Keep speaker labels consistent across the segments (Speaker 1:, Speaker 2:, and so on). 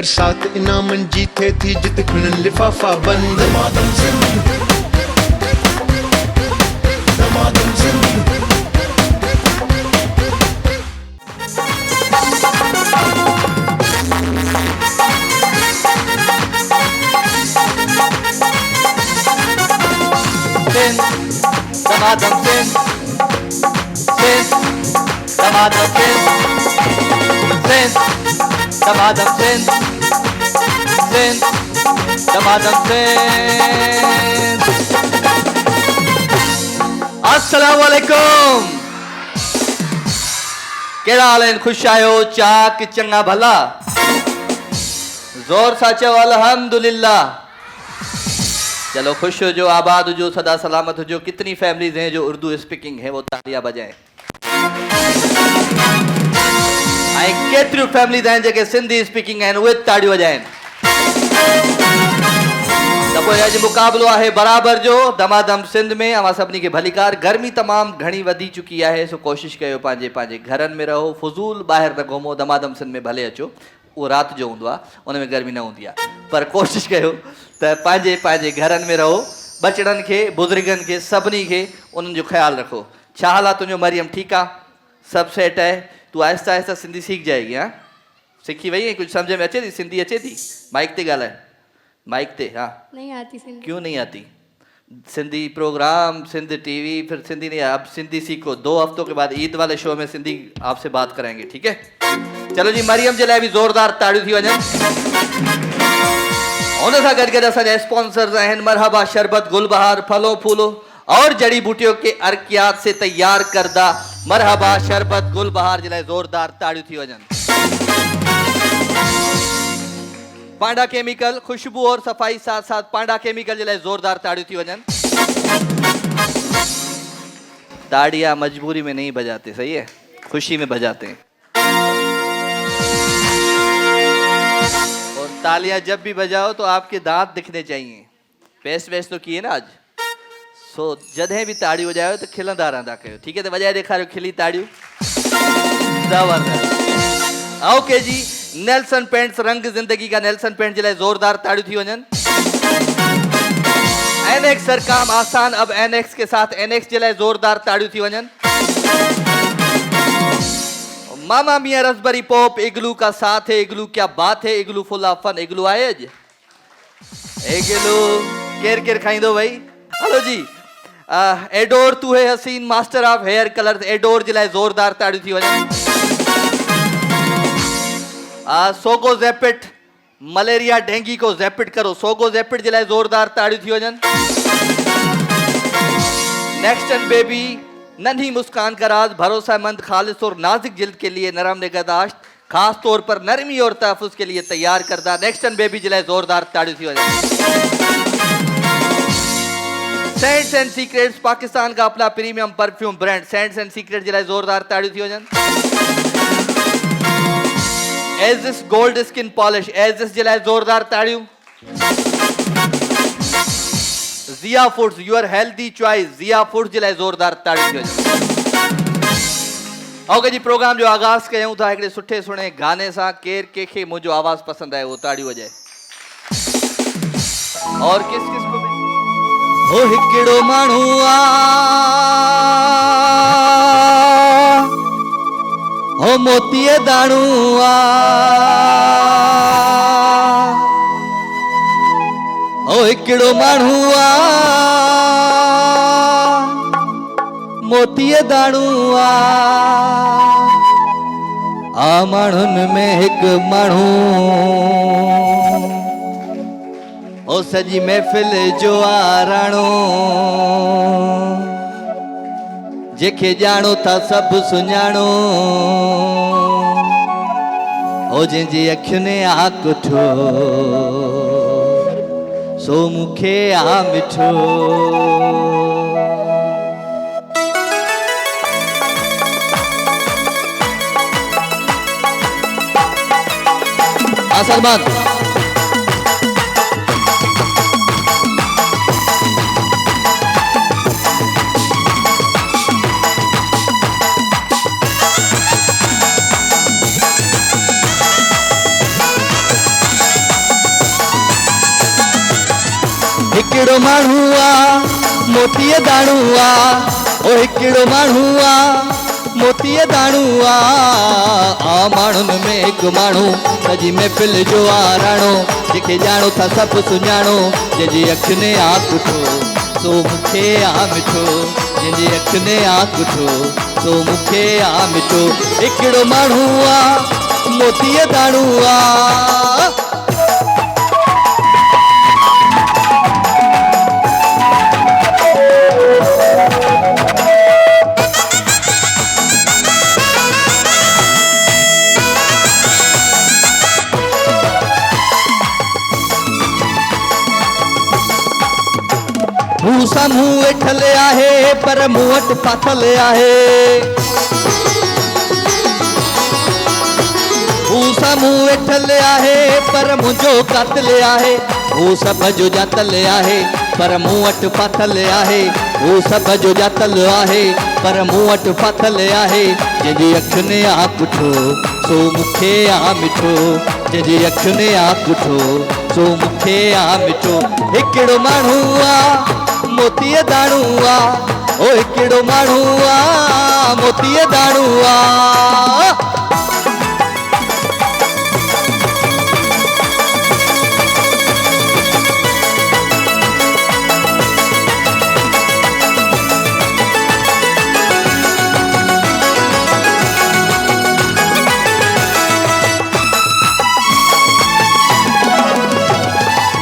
Speaker 1: बरसात इनामन जीते थी जित खुनन लिफाफा बंद। दमादम सिंध, दमादम Sindh.
Speaker 2: Damadam Sin, Damadam Sin, Damadam Sin, Damadam Sin. Assalamu alaikum. केड़ा हाल है? खुश आयो चाक चंगा भला जोर साचो अल्हम्दुलिल्लाह। चलो खुश हो जो, आबाद हो जो, सदा सलामत हो जो। कितनी फैमिलीज हैं जो उर्दू स्पीकिंग है वो तालियां बजाएं। आई केतिरियूं फैमिलीज हैं जेके सिंधी स्पीकिंग हैं उहे ताड़ियूं वजाइन। त पोइ अॼु मुक़ाबलो आहे बराबर जो दमादम सिंध में। अवां सभिनी खे भलीकार। गर्मी तमामु घणी वधी चुकी आहे, सो कोशिशि कयो पंहिंजे पंहिंजे घरनि में रहो, फुज़ूल ॿाहिरि न घुमो। दमादम सिंध में भले अचो, उहो राति जो हूंदो आहे, उन में गर्मी न हूंदी आहे, पर कोशिशि कयो त पंहिंजे पंहिंजे घरनि में रहो। बचड़नि खे, बुज़ुर्गनि खे, सभिनी खे उन्हनि जो ख़्यालु रखो। छा हाल आहे तुंहिंजो मरियम? ठीकु आहे, सभु सेट आहे? तूं आहिस्ता आहिस्ता सिंधी सीख जाएगी। हाँ, सीखी वही है? कुछ समझ में अचे थी? सिंधी अचे थी? माइक ते ॻाल्हाए, माइक ते। हाँ, नहीं आती सिंधी। क्यों नहीं आती? सिंधी प्रोग्राम, सिंध टीवी, फिर सिंधी नहीं। अब सिंधी सीखो, 2 हफ्तों के बाद ईद वाले शो में सिंधी आपसे बात कराएंगे, ठीक है? चलो जी, मरियम जे लाइ भी ज़ोरदार ताड़ियूं थी वञनि। उन सां गॾु गॾु असांजा स्पॉन्सर्स आहिनि मरहबा शरबत, गुलबहार, फलो फूलो और जड़ी बूटियों के अर्कियात से तैयार करदा मरहबा शरबत गुलबहार जे लाइ ज़ोरदार ताड़ियूं थी वञनि। पांडा केमिकल, खुशबू और सफाई साथ साथ पांडा केमिकल जे लाइ ज़ोरदार ताड़ियूं थी वञनि। ताड़ियां मजबूरी में नहीं बजाते, सही है, खुशी में बजाते हैं। और तालियां जब भी बजाओ तो आपके दांत दिखने चाहिए। पेस्ट वेस्ट तो किए ना आज, सो जॾहिं भी ताड़ी वजायो तो खिलंदा रहंदा कयो, ठीक है? तो वजाए ॾेखारियो खिली ताड़ियूं। ज़बरदस्त। ओके जी, नेल्सन पेंट्स, रंग जिंदगी का नेल्सन पेंट जे लाइ ज़ोरदार ताड़ियूं थी वञनि। एनएक्स हर काम आसान, अब एनएक्स के साथ एनएक्स जे लाइ ज़ोरदार ताड़ियूं थी वञनि। मामा मियां रसबरी पॉप, इग्लू का साथ है, इग्लू क्या बात है, इग्लू फुल ऑफ फन। इग्लू आए अॼु? इग्लू केर केर खाईंदो भाई? हलो जी, एडोर तू है हसीन, master of hair colour, Adore जे लाइ ज़ोरदार ताड़ियूं थी वञनि। सोगो ज़ैपिट, मलेरिया डेंगी को ज़ैपिट करो, सोगो ज़ैपिट जे लाइ ज़ोरदार ताड़ियूं थी वञनि। नेक्स्ट एंड बेबी, नन्ही मुस्कान का राज, भरोसेमंद, खालिस और नाजुक जिल्द के लिए नरम निगहदाश्त, खास तौर पर नरमी और तहफ़्फ़ुज़ के लिए तैयार करदा नेक्स्ट एंड बेबी जे लाइ ज़ोरदार ताड़ियूं थी वञनि। सेंट्स एंड सीक्रेट्स, पाकिस्तान का अपना premium perfume brand scents and secret जे लाइ ज़ोरदार ताड़ियूं थी वञनि। Aegis gold skin polish, Aegis जे लाइ ज़ोरदार ताड़ियूं। Zia foods, your healthy choice, Zia foods जे लाइ ज़ोरदार ताड़ियूं थी वञनि। ओके जी, प्रोग्राम जो आगाज़ कयूं था हिकिड़े सुठे सुहिणे गाने सां। केर कंहिंखे मुंहिंजो आवाज़ पसंदि आहे वो ताड़ियूं वजाए। और किस किस को हो हिकिड़ो माण्हू आ, हो मोतीअ दाणू आ, हो हिकिड़ो माण्हू आ, मोतीअ दाणू आ। माण्हुनि में हिकु माण्हू, ओ सॼी महफ़िल जो आराणो, जेके ॼाणो था सभु सुञाणो, ओ जंहिंजी अखियुनि आ कुठो, सो मूंखे आ मिठो। सलमान हिकिड़ो माण्हू आ मोतीअ दाणू आ ओ हिकिड़ो माण्हू आ मोतीअ दाणू आ माण्हुनि में हिकु माण्हू सॼी महफ़िल जो आ राणो जेके ॼाणो था सभु सुञाणो जंहिंजी अखियुनि आंख उठो सो मूंखे आ मिठो जंहिंजी अखियुनि आंख उठो सो मूंखे आ मिठो हिकिड़ो माण्हू आ मोतीअ दाणू आ मूं साम्हूं वेठल आहे पर मूं वटि फाथल आहे मूं साम्हूं वेठल आहे पर मुंहिंजो कातिल आहे हू सभ जो जातल आहे पर मूं वटि फाथल आहे हू सभ जो जातल आहे पर मूं वटि फाथल आहे जंहिंजी अखियुनि आंख उठो सो मूंखे आ मिठो जंहिंजी अखियुनि आंख उठो सो मूंखे आ मिठो हिकिड़ो माण्हू आ मोतीअ दाणू आ ओ हिकिड़ो माण्हू आ मोतीअ दाणू आ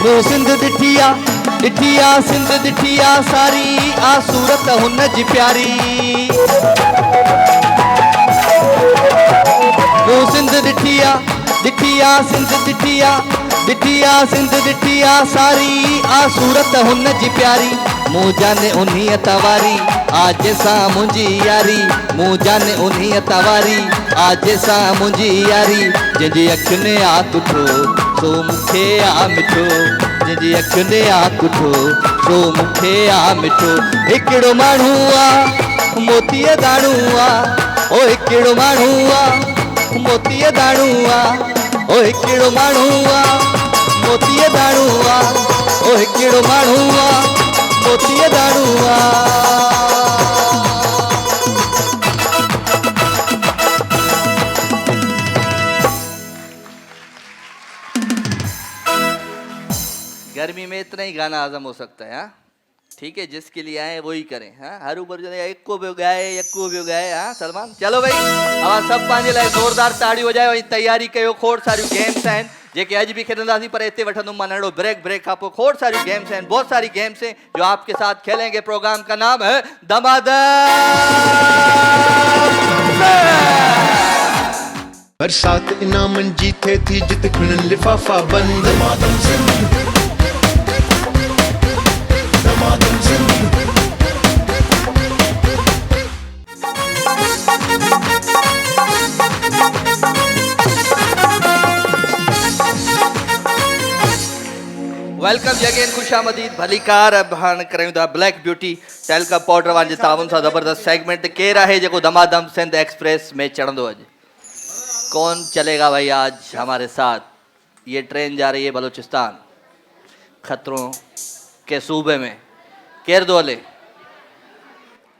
Speaker 2: मूं सिंध ॾिठी आ सिंध ॾिठी आ सारी आ सूरत हुन जी प्यारी मूं सिंध ॾिठी आ सिंध ॾिठी आ सिंध ॾिठी आ सारी आ सूरत हुन जी प्यारी मूं जाने उन्हीअ तवारी आज सां मुंहिंजी यारी मूं जाने उन्हीअ तवारी आज सां मुंहिंजी यारी जंहिंजी अखियुनि आंख उठो सो मूंखे आ मिठो जंहिंजी अखियुनि आंख उठो सो मूंखे आ मिठो हिकिड़ो माण्हू आ मोतीअ दाणू आ ओ हिकिड़ो माण्हू आ मोतीअ दाणू आ ओ हिकिड़ो माण्हू आ मोतीअ दाणू आ ओ हिकिड़ो माण्हू आ मोतीअ दाणू आ गर्मी में इतना ही गाना आजम हो सकता है हाँ ठीक है जिसके लिए आए वही करें हाँ हर ऊपर जो एको भी गाए यको भी गाए हाँ सलमान चलो भाई अब सब पंहिंजे लाइ ज़ोरदार ताड़ी हो जाए तैयारी कयो खोड़ सारियूं गेम्स आहिनि जेके अॼु भी खेलंदासीं पर इतने वठंदुमि मां नंढो ब्रेक खां पोइ खोड़ सारी गेम्स हैं बहुत सारी गेम्स हैं जो आपके साथ खेलेंगे प्रोग्राम का नाम है दमादम
Speaker 1: बरसात इनामन जीते थी जित खिड़न लिफाफा बंद दमादम सिंध दमादम सिंध
Speaker 2: वेलकम अगेन खुशामदीद भलीकार अब हाणे करियूं था ब्लैक ब्यूटी टेलका पाउडर वाले तावन सां ज़बरदस्त सेगमेंट केरु आहे जेको दमादम सिंध एक्सप्रेस में चढ़ंदो अॼु कौन चलेगा भाई आज हमारे साथ ये ट्रेन जा रही है बलूचिस्तान खतरों के सूबे में केर दो हले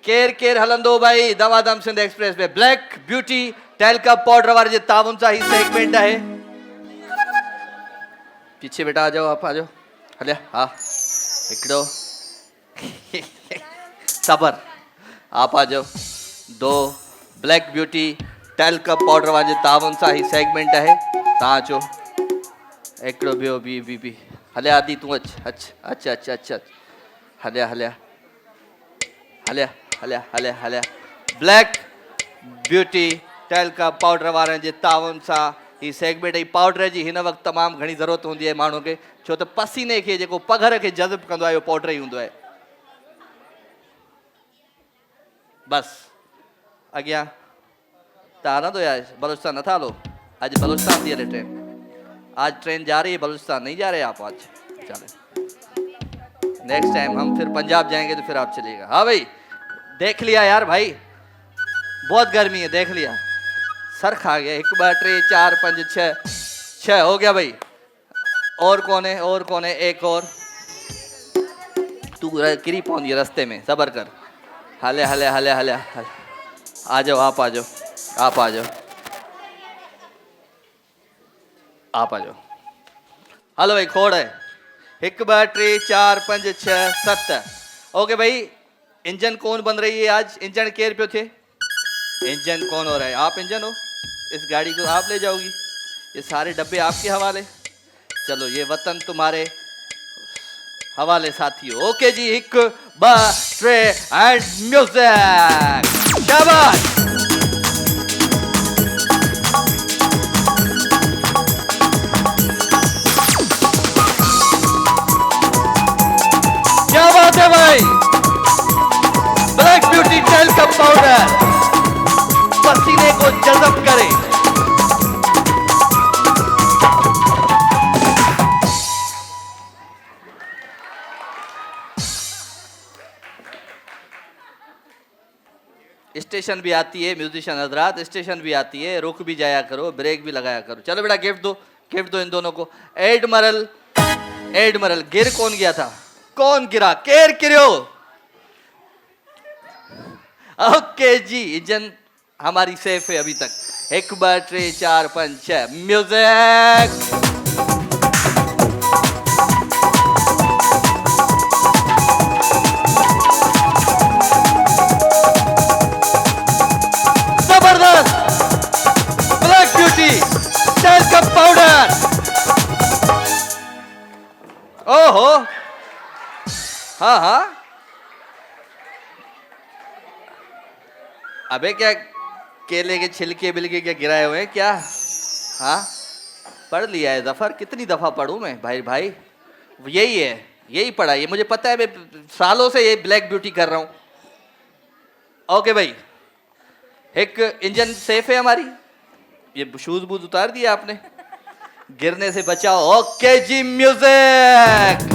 Speaker 2: केर हलंदो भाई दमादम सिंध एक्सप्रेस में ब्लैक ब्यूटी टेलका पाउडर वाले जे तावन सां ही सेगमेंट है पीछे बेटा आ जाओ आप आ जाओ हलिया हाँ हिकिड़ो सबर आप आ जाओ दो ब्लैक ब्यूटी टेलका पाउडर वाले तावन सां ही सेगमेंट है तव्हां अचो हिकिड़ो ॿियो बी हलिया आदि तूं अच हलिया ब्लैक ब्यूटी टेलका पाउडर वारनि जे तावन सां ही सेगमेंट ही पाउडर जी हिन वक़्तु तमामु घणी ज़रूरत हूंदी आहे माण्हू खे छो त पसीने खे जेको पघर खे जज़्ब कंदो आहे उहो पाउडर ई हूंदो आहे बस अॻियां तव्हां हलंदो यार बलूचिस्तान नथा हलो आज बलूचिस्तान थी हले ट्रेन आज ट्रेन जा रही है बलूचिस्तान नहीं जा रहे आप आज चले नेक्स्ट टाइम हम फिर पंजाब जाएंगे तो फिर आप चलिएगा हाँ भाई देख लिया यार भाई बहुत गर्मी है देख लिया सर खा गया 1 2 3 4 5 6 हो गया भाई और कौन है एक और तू किरी पौंदी रास्ते में, सबर कर। हले हले हले हले हले। आ जाओ, आप आ जाओ, आप आ जाओ, आप आ जाओ। हलो भाई, खोड़ है 1 2 3 4 5 6 7। ओके भाई, इंजन कौन बन रही है आज? इंजन केयर पे थे, इंजन कौन हो रहा है? आप इंजन हो, इस गाड़ी को आप ले जाओगी, ये सारे डब्बे आपके हवाले। चलो, ये वतन तुम्हारे हवाले साथियों। Okay ji, 1 2 3 and music. शाबाश। क्या बात है भाई, ब्लैक ब्यूटी टेल का पाउडर पसीने को जज़ब करे। स्टेशन भी आती है, म्यूजिशियन हजरात, स्टेशन भी आती है, रुक भी जाया करो, ब्रेक भी लगाया करो। चलो बेटा, गिफ्ट दो, गिफ्ट दो इन दोनों को। एडमरल, एडमरल गिर कौन गया था? कौन गिरा? केर गिरो। ओके जी, इंजन हमारी सेफ है अभी तक। 1 2 3 4 5 6 म्यूजिक। ब्लैक ब्यूटी टेल का पाउडर। ओहो, हाँ हाँ, अबे क्या केले के छिलके बिलके क्या गिराए हुए हैं क्या? हाँ, पढ़ लिया है जफर, कितनी दफा पढ़ूं मैं भाई? भाई यही है, यही पढ़ा, ये मुझे पता है, मैं सालों से ये ब्लैक ब्यूटी कर रहा हूं। ओके भाई, एक इंजन सेफ है हमारी, ये शूज बूज उतार दिया आपने, गिरने से बचाओ। ओके जी, म्यूजिक।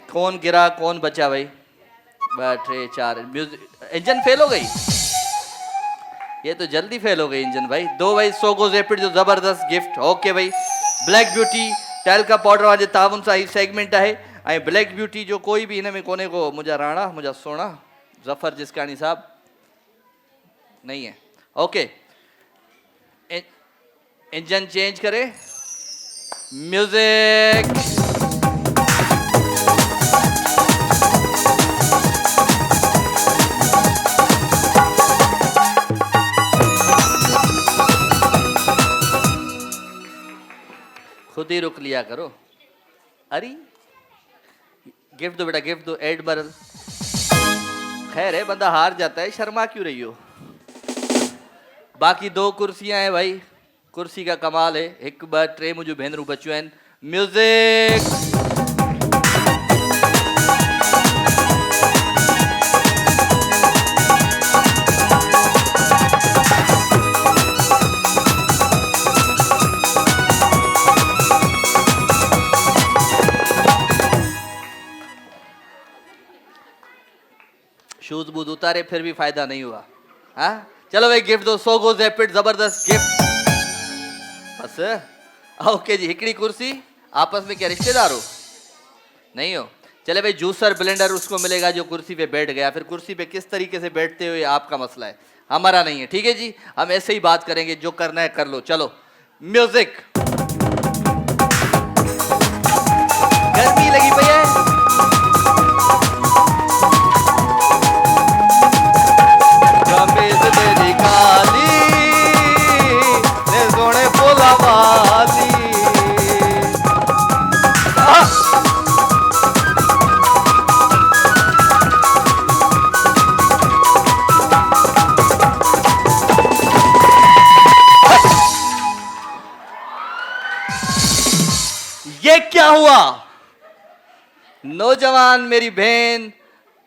Speaker 2: कौन गिरा कौन बचा भाई? 2 3 4 म्यूजिक। इंजन फेल हो गई, ये तो जल्दी फेल हो गई इंजन भाई। दो भाई सोगो जेपिड जो जबरदस्त गिफ्ट। ओके भाई, ब्लैक ब्यूटी टेल का पाउडर वाले तावन सा ही सेगमेंट है। ऐं ब्लैक ब्यूटी जो कोई भी इन में कोने को मुझा राणा मुझा सोना जफर जिसकानी साहब नहीं है। ओके, इंजन चेंज करे, म्यूजिक। खुद ही रुक लिया करो। अरे गिफ्ट दो बेटा, गिफ्ट दो। एडमरल, खैर है, बंदा हार जाता है, शर्मा क्यों रही हो? बाकी 2 कुर्सियां हैं भाई, कुर्सी का कमाल है। 1 2 3 मुझे भेनरू बच्चों हैं। म्यूजिक। शूज बूज उतारे फिर भी फायदा नहीं हुआ। हाँ चलो भाई, गिफ्ट दो। सोगो जेपिड जबरदस्त गिफ्ट बस। ओके जी, हिकड़ी कुर्सी। आपस में क्या रिश्तेदार हो? नहीं हो? चले भाई, जूसर ब्लेंडर उसको मिलेगा जो कुर्सी पे बैठ गया। फिर कुर्सी पे किस तरीके से बैठते हो ये आपका मसला है, हमारा नहीं है। ठीक है जी, हम ऐसे ही बात करेंगे, जो करना है कर लो। चलो म्यूजिक। गर्मी लगी पई है, कमीज तेरी काली ने सोने बोला वाली। ये क्या हुआ? नौजवान मेरी बहन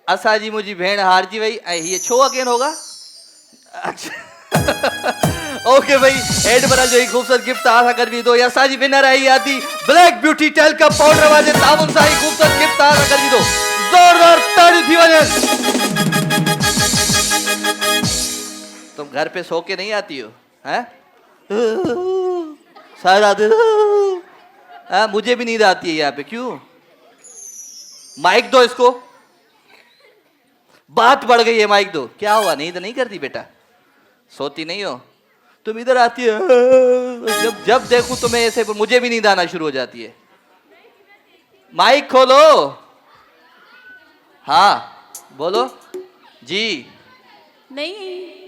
Speaker 2: असा जी मुझी भेण हार जी वही, ये छो अगेन होगा? अच्छा ओके भाई, एड बना जो एक खूबसूरत गिफ्ट आशा कर भी दो या साजी विनर है आती ब्लैक ब्यूटी टेल का पाउडर वाजे तामुन साही खूबसूरत गिफ्ट आशा कर भी दो। जोरदार ताली थी वजह। तुम घर पे सो के नहीं आती हो हैं? सारा दिन मुझे भी नींद आती है यहाँ पे, क्यों? माइक दो इसको, बात बढ़ गई है, माइक दो। क्या हुआ, नींद नहीं करती बेटा? सोती नहीं हो? तुम इधर आती है, जब जब देखूं तुम्हें ऐसे, मुझे भी नींद आना शुरू हो जाती है। माइक खोलो। हाँ बोलो जी।
Speaker 3: नहीं,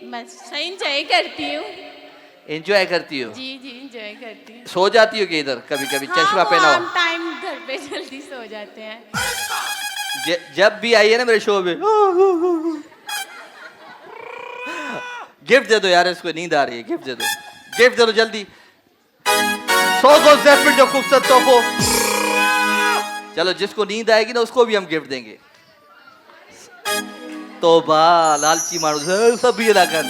Speaker 3: मैं सही एंजॉय करती हूँ।
Speaker 2: एंजॉय करती हो?
Speaker 3: जी जी एंजॉय करती हूँ।
Speaker 2: सो जाती हो कि इधर कभी कभी?
Speaker 3: हाँ,
Speaker 2: चश्मा पहना हो?
Speaker 3: टाइम घर पे जल्दी सो जाते हैं।
Speaker 2: जब भी आई है ना मेरे शो में, गिफ्ट दे दो यार, इसको नींद आ रही है, गिफ्ट दे दो, गिफ्ट दे दो जल्दी। सो गो ज़ैफिर जो खूबसूरत तोहफो। चलो जिसको नींद आएगी ना उसको भी हम गिफ्ट देंगे। तोबा, लालची मानो सब भी ना कर।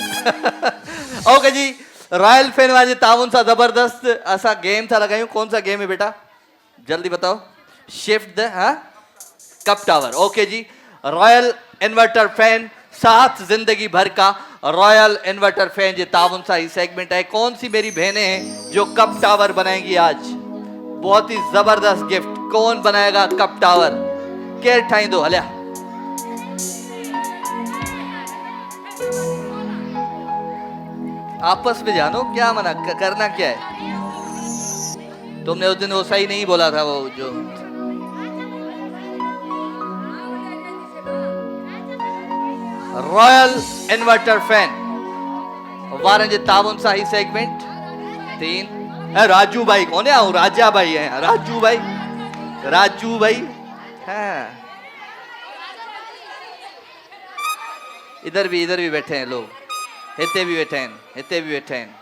Speaker 2: ओके जी, रॉयल फैन वाजे ताउन सा जबरदस्त ऐसा गेम था लगायूं। कौन सा गेम है बेटा, जल्दी बताओ। Shift the cup tower. Okay ji, royal inverter fan साथ जिंदगी भर का रॉयल इन्वर्टर फैन जे ताउन सा ही सेगमेंट है। कौन सी मेरी बहनें हैं जो कप टावर बनाएंगी आज? बहुत ही जबरदस्त गिफ्ट। कौन बनाएगा कप टावर? केर ठाई दो हलिया। आपस में जानो, क्या मना करना क्या है? तुमने उस दिन वो सही नहीं बोला था, वो जो रॉयल इन्वर्टर फैन वारंजे ताउन सा ही सेगमेंट 3। राजू भाई कौन है? राजा भाई है, राजू भाई, राजू भाई। हाँ इधर भी बैठे हैं लोग, हिते भी बैठे हैं, हिते भी बैठे हैं।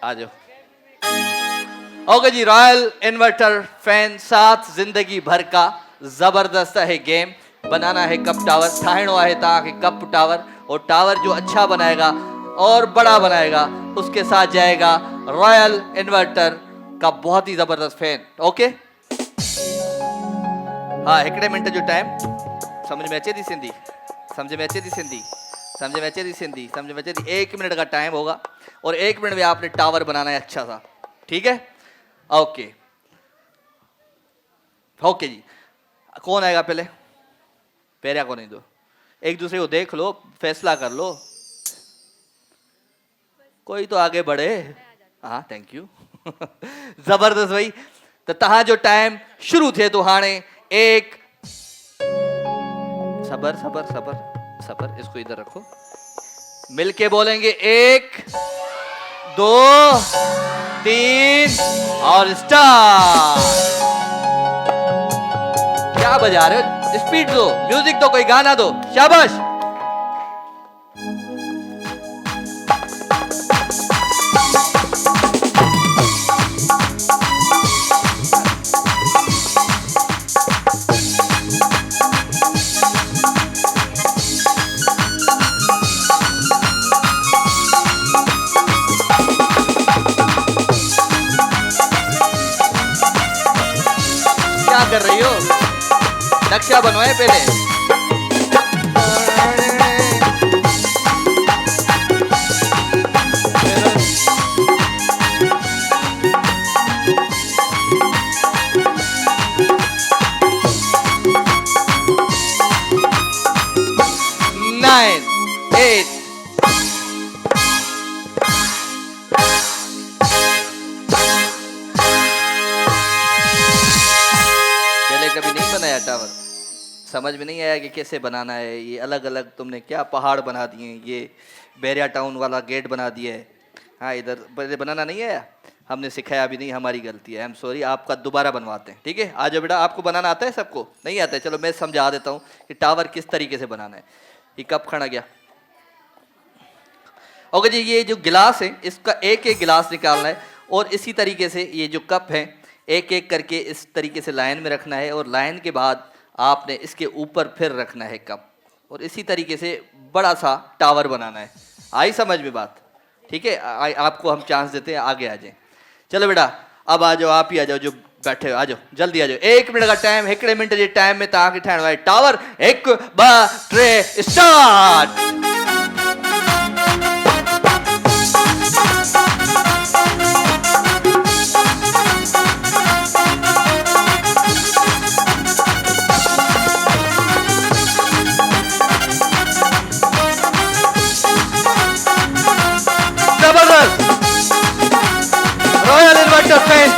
Speaker 2: आ जाओ। ओके जी, रॉयल इन्वर्टर फैन साथ जिंदगी भर का जबरदस्त है गेम। बनाना है कप टावर, ठाणो है ताकि कप टावर, और टावर जो अच्छा बनाएगा और बड़ा बनाएगा उसके साथ जाएगा रॉयल इन्वर्टर का बहुत ही जबरदस्त फैन। ओके हाँ, हिकड़े मिनट जो टाइम समझ में अचे थी सिंधी, समझ में अचे थी सिंधी, समझ में अचे थी सिंधी, समझ में अचे थी। 1 मिनट का टाइम होगा और 1 मिनट में आपने टावर बनाना है अच्छा सा, ठीक है? ओके ओके जी, कौन आएगा पहले? पहले को नहीं दो, एक दूसरे को देख लो, फैसला कर लो, कोई तो आगे बढ़े। हाँ थैंक यू। जबरदस्त भाई। तो तहां जो टाइम शुरू थे तो हाणे एक सबर सबर सबर सबर, इसको इधर रखो, मिलके बोलेंगे 1 2 3 और स्टार्ट। क्या बजा रहे हो? स्पीड दो, म्यूजिक दो, कोई गाना दो, शाबाश। क्या कर रही हो? नक्शा बनवाए पहले। Nine, 8 पहले कभी नहीं बनाया टावर, समझ में नहीं आया कि कैसे बनाना है। ये अलग अलग तुमने क्या पहाड़ बना दिए, ये बैरिया टाउन वाला गेट बना दिया है। हाँ इधर पहले बनाना नहीं आया, हमने सिखाया भी नहीं, हमारी गलती है, आई एम सॉरी। आपका दोबारा बनवाते हैं, ठीक है? आ जाओ बेटा, आपको बनाना आता है? सबको नहीं आता है, चलो मैं समझा देता हूँ कि टावर किस तरीके से बनाना है। ये कप खड़ा गया। ओके जी, ये जो गिलास है इसका एक एक गिलास निकालना है और इसी तरीके से ये जो कप है एक एक करके इस तरीके से लाइन में रखना है और लाइन के बाद आपने इसके ऊपर फिर रखना है कप और इसी तरीके से बड़ा सा टावर बनाना है। आई समझ में बात? ठीक है, आपको हम चांस देते हैं, आगे आ जाए। चलो बेटा अब आ जाओ, आप ही आ जाओ, जो बैठे हो आ जाओ, जल्दी आ जाओ। 1 मिनट का टाइम, 1 मिनट जे टाइम में तव्हांखे ठाहिणो आहे tower. 1 2 3 start. Royal inverter fan,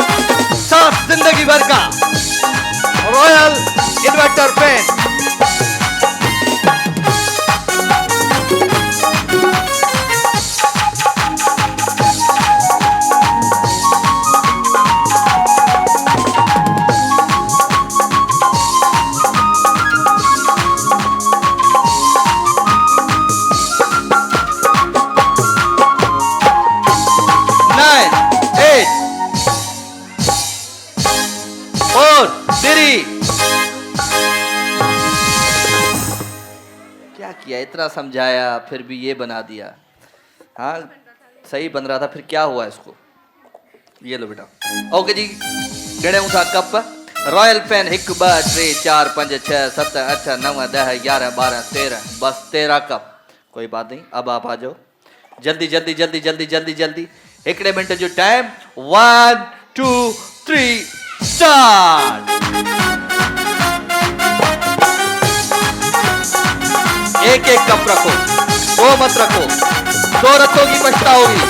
Speaker 2: साथ जिंदगी भर का रॉयल इन्वर्टर फैन। क्या किया, इतना समझाया फिर भी ये बना दिया। हाँ सही बन रहा था, फिर क्या हुआ इसको। ये लो बेटा, ओके जी। गणे था कप रॉयल फैन। 1 2 3 4 5 6 7 8 9 10 11 12 13, बस 13 कप। कोई बात नहीं, अब आप आ जाओ जल्दी जल्दी जल्दी जल्दी जल्दी जल्दी। 1 मिनट जो टाइम। 1 2 3 स्टार्ट। एक एक कप रखो, 2 मत रखो, 2 रखोगी पछताओगी।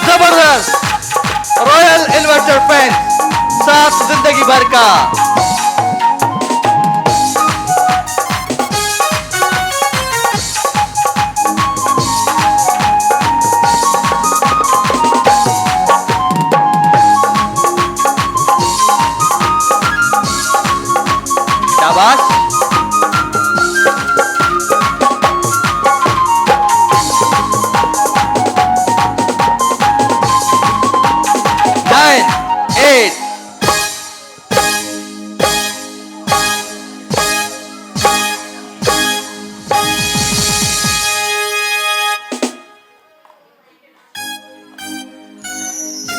Speaker 2: जबरदस्त रॉयल इन्वर्टर फैन, साथ जिंदगी भर का। शाबाश। नाइन 8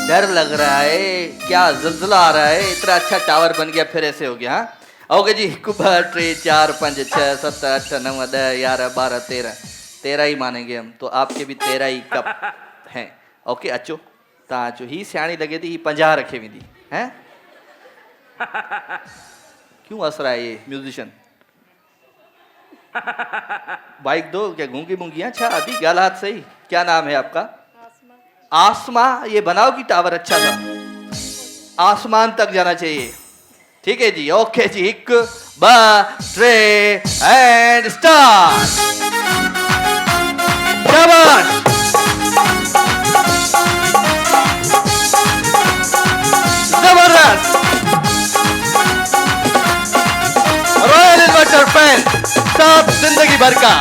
Speaker 2: डर लग रहा है, क्या ज़ल्ज़ला आ रहा है। इतना अच्छा टावर बन गया फिर ऐसे हो गया। हाँ ओके जी। 1 2 3 4 5 6 7 8 9 10 11 12 13, 13 ही मानेंगे हम तो। आपके भी 13 ही कप हैं। ओके अचो तव्हां अचो। ही सियाणी लगे थी, ही 50 रखे वेंदी हैं। क्यों हंस रहा है ये म्यूजिशियन। बाइक दो क्या, गूंगी मुंगी छा अभी गालात सही। क्या नाम है आपका? आसमा। ये बनाओ कि टावर अच्छा था, आसमान तक जाना चाहिए। ठीक है जी, ओके जी। 1 2 3 and start. शाबाश। जबरदस्त रॉयल इन्वर्टर फैन, साथ जिंदगी भर का।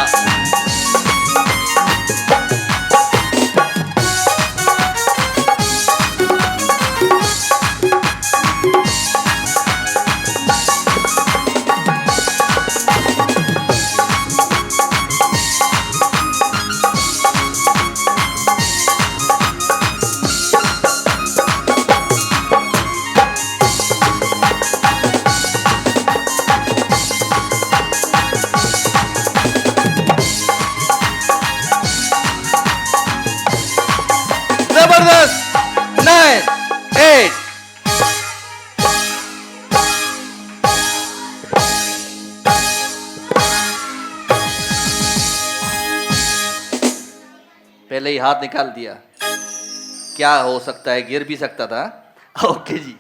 Speaker 2: जबरदस्त। 9 8 पहले ही हाथ निकाल दिया। क्या हो सकता है, गिर भी सकता था। ओके जी।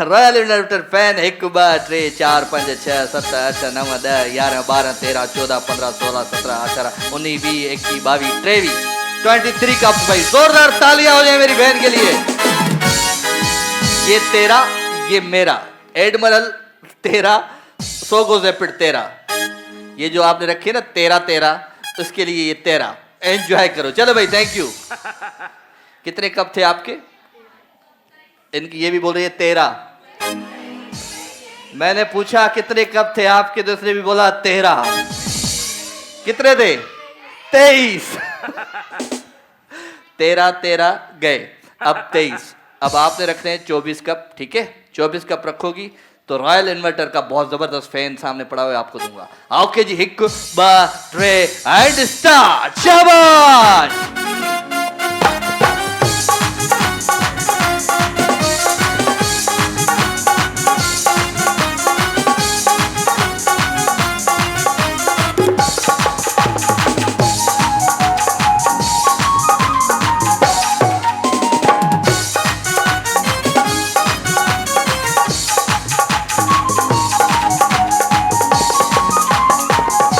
Speaker 2: Royal inverter fan. 1 2 3 4 5 6 7 8 9 10 11 12 13 14 15 16 17 18 19 20 21 22 23 23 कप। भाई जोरदार तालियां हो जाए मेरी बहन के लिए। ये 13, ये मेरा एडमरल 13, सोगो जेपिड 13। ये जो आपने रखे ना 13 13, उसके लिए ये 13। एंजॉय करो। चलो भाई थैंक यू। कितने कप थे आपके? इनकी ये भी बोल रही है 13। मैंने पूछा कितने कप थे आपके, तो उसने भी बोला 13। कितने थे? 23। 13 गए, अब 23। अब आपने रखने हैं 24 कप, ठीक है? 24 कप रखोगी तो रॉयल इन्वर्टर का बहुत जबरदस्त फैन सामने पड़ा हुआ है, आपको दूंगा। ओके जी, हिक बा ट्रे एंड स्टार्ट। शाबाश।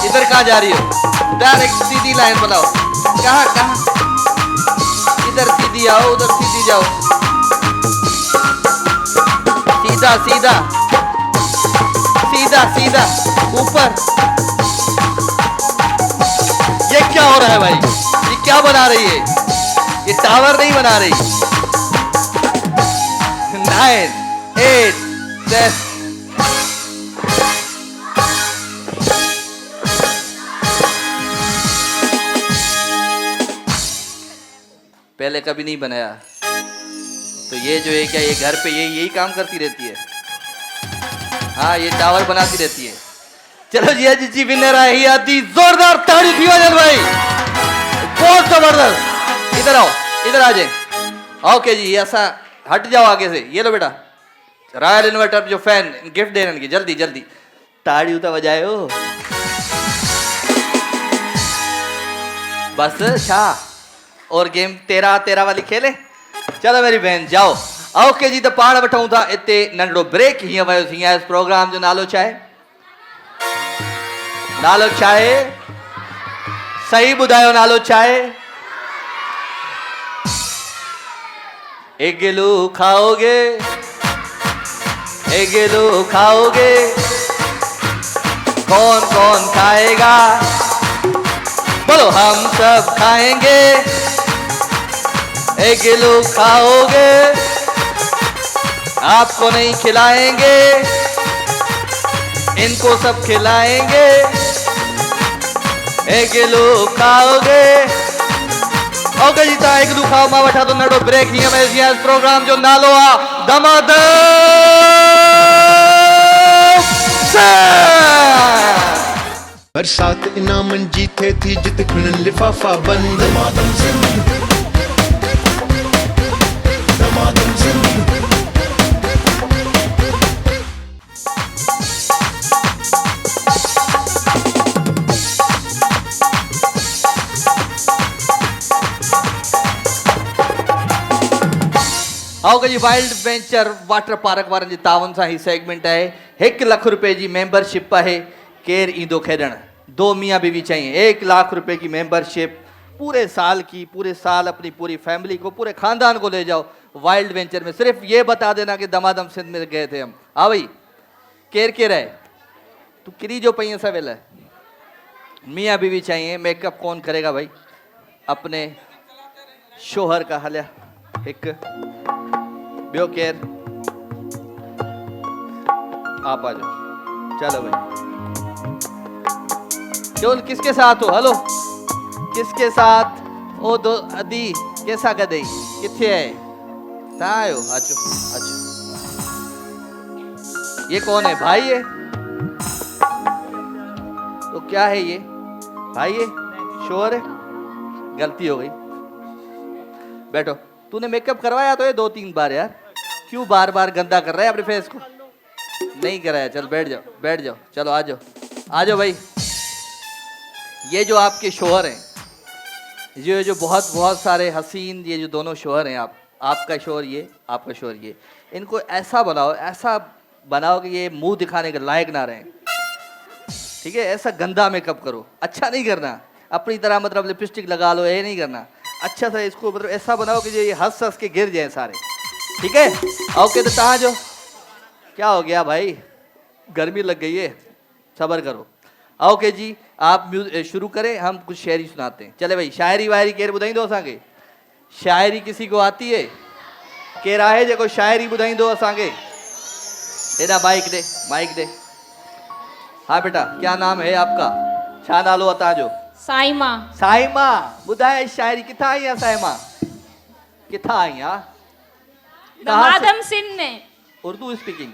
Speaker 2: इधर कहाँ जा रही हो? डायरेक्ट सीधी लाइन बनाओ। कहाँ कहाँ? इधर सीधी आओ, उधर सीधी जाओ। सीधा सीधा सीधा सीधा ऊपर। ये क्या हो रहा है भाई? ये क्या बना रही है? ये टावर नहीं बना रही। 9 8 10। पहले कभी नहीं बनाया तो ये जो है क्या, ये घर पे यही काम करती रहती है। हाँ, ये टावर बनाती रहती है। चलो जी, अजीत जी विनर है। ही आती जोरदार ताड़ी थी वजन भाई, बहुत जबरदस्त। इधर आओ, इधर आ जाए। ओके जी, ऐसा हट जाओ आगे से। ये लो बेटा, रॉयल इन्वर्टर जो फैन गिफ्ट देने की, जल्दी जल्दी ताड़ी उतर बजाए हो। बस शाह और गेम 13 वाली खेले। चलो मेरी बहन जाओ। ओके जी, तो पाण वठूं था इते नंढड़ो ब्रेक। हीअं वियोसीं इस प्रोग्राम जो नालो छा आहे? नालो छा आहे? सही ॿुधायो, नालो छा आहे? एक गिलू खाओगे, एक गिलू खाओगे, कौन कौन खाएगा? बोलो, हम सब खाएंगे। एक गिलू खाओगे, आपको नहीं खिलाएंगे, इनको सब खिलाएंगे। एक गिलू खाओगे। ओके जी, ता एक गिलू खाओ। मां वठा तो नंढो ब्रेक। हीअं में इस प्रोग्राम जो नालो आहे दमादम
Speaker 1: बरसात इनामन जीते थी जित खुलन लिफाफा बंद। दमादम सिंध, दमादम सिंध।
Speaker 2: ओके जी, वाइल्ड वेंचर वाटर पार्क वारनि जे तावन सां ही सेगमेंट आहे। 1 लाख रुपए जी मेंबरशिप आहे। केर ईंदो खेॾण? 2 मियाँ बीवी चाहिए। 1 लाख रुपए की मेंबरशिप पूरे साल की, पूरे साल अपनी पूरी फैमिली को, पूरे खानदान को ले जाओ वाइल्ड वेंचर में। सिर्फ ये बता देना कि दमादम सिंध में गए थे हम। हाँ भाई, केर केर है? तू किरी जो पई सवेल है। मियाँ बीवी चाहिए। मेकअप कौन करेगा भाई? अपने शोहर का हलिया। एक ब्यो केर? आप आ जाओ। चलो भाई, क्यों किसके साथ हो? हेलो, किसके साथ? ओ दो अदी कैसा गदई किथे है? कहाँ आयो? आजो आजो। ये कौन है? भाई है? तो क्या है ये? भाई है? शोहर है? गलती हो गई। बैठो। तूने मेकअप करवाया तो ये 2-3 बार यार, क्यों बार बार गंदा कर रहा है अपने फेस को? नहीं कराया। चल बैठ जाओ, बैठ जाओ। चलो आ जाओ, आ जाओ भाई। ये जो आपके शोहर हैं, ये जो बहुत सारे हसीन, ये जो दोनों शोहर हैं, आपका शोहर ये, आपका शोहर ये, इनको ऐसा बनाओ, ऐसा बनाओ कि ये मुंह दिखाने के लायक ना रहें। ठीक है? ऐसा गंदा मेकअप करो, अच्छा नहीं करना। अपनी तरह मतलब लिपस्टिक लगा लो, ये नहीं करना। अच्छा सा इसको मतलब ऐसा बनाओ कि ये हंस हंस के गिर जाए सारे। ठीक है? ओके, तो कहाँ जो क्या हो गया भाई? गर्मी लग गई है, सब्र करो। ओके जी, आप शुरू करें, हम कुछ शायरी सुनाते हैं। चले भाई, शायरी वायरी केर ॿुधाईंदो असांखे? शायरी किसी को आती है? केर आहे जेको शायरी ॿुधाईंदो असांखे? हेॾा माइक दे। हाँ बेटा, क्या नाम है आपका? छा नालो आहे तव्हांजो?
Speaker 3: साइमा।
Speaker 2: साइमा, ॿुधाए शायरी किथां आई आहे साइमा? किथां आई आहे?
Speaker 3: दमादम सिंध में।
Speaker 2: उर्दू स्पीकिंग?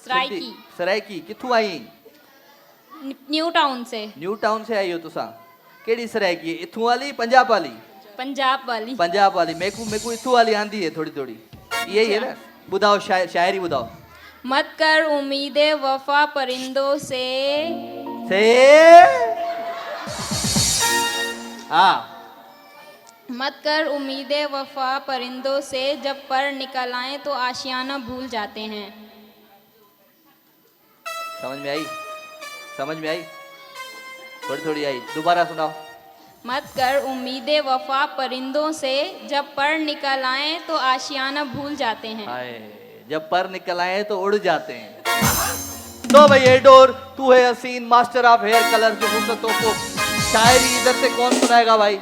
Speaker 3: सराइकी।
Speaker 2: सराइकी किथों आई?
Speaker 3: न्यू टाउन से।
Speaker 2: न्यू टाउन से आई हो तुसा? केड़ी सराइकी? इथों वाली पंजाब वाली?
Speaker 3: पंजाब वाली।
Speaker 2: पंजाब वाली। मेकू इथों वाली आंदी है थोड़ी थोड़ी, यही है ना? बुधाओ शायरी बुधाओ।
Speaker 3: मत कर उम्मीदे वफा परिंदों से।
Speaker 2: हाँ।
Speaker 3: मत कर उम्मीदे वफा परिंदों से, जब पर निकल आए तो आशियाना भूल जाते हैं।
Speaker 2: समझ में आई? समझ में आई? थोड़ी थोड़ी आई, दोबारा सुनाओ।
Speaker 3: मत कर उम्मीदे वफा परिंदों से, जब पर निकल आए तो आशियाना भूल जाते हैं।
Speaker 2: हाय, जब पर निकल आए तो उड़ जाते हैं। तो भाई एडोर, तू है हसीन मास्टर ऑफ हेयर कलर, जो खूबसूरतों को शायरी इधर से कौन सुनाएगा भाई?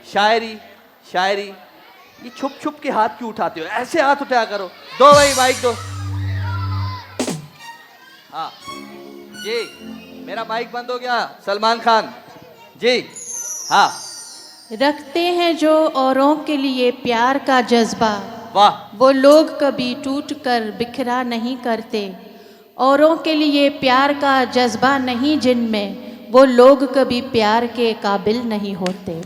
Speaker 2: शायरी ये छुप छुप के हाथ क्यों उठाते हो? ऐसे हाथ उठाया करो। दो भाई माइक दो। हाँ जी, मेरा माइक बंद हो गया। सलमान खान जी। हाँ।
Speaker 4: रखते हैं जो औरों के लिए प्यार का जज्बा,
Speaker 2: वाह।
Speaker 4: वो लोग कभी टूट कर बिखरा नहीं करते। औरों के लिए प्यार का जज्बा नहीं जिनमें, वो लोग कभी प्यार के काबिल नहीं होते।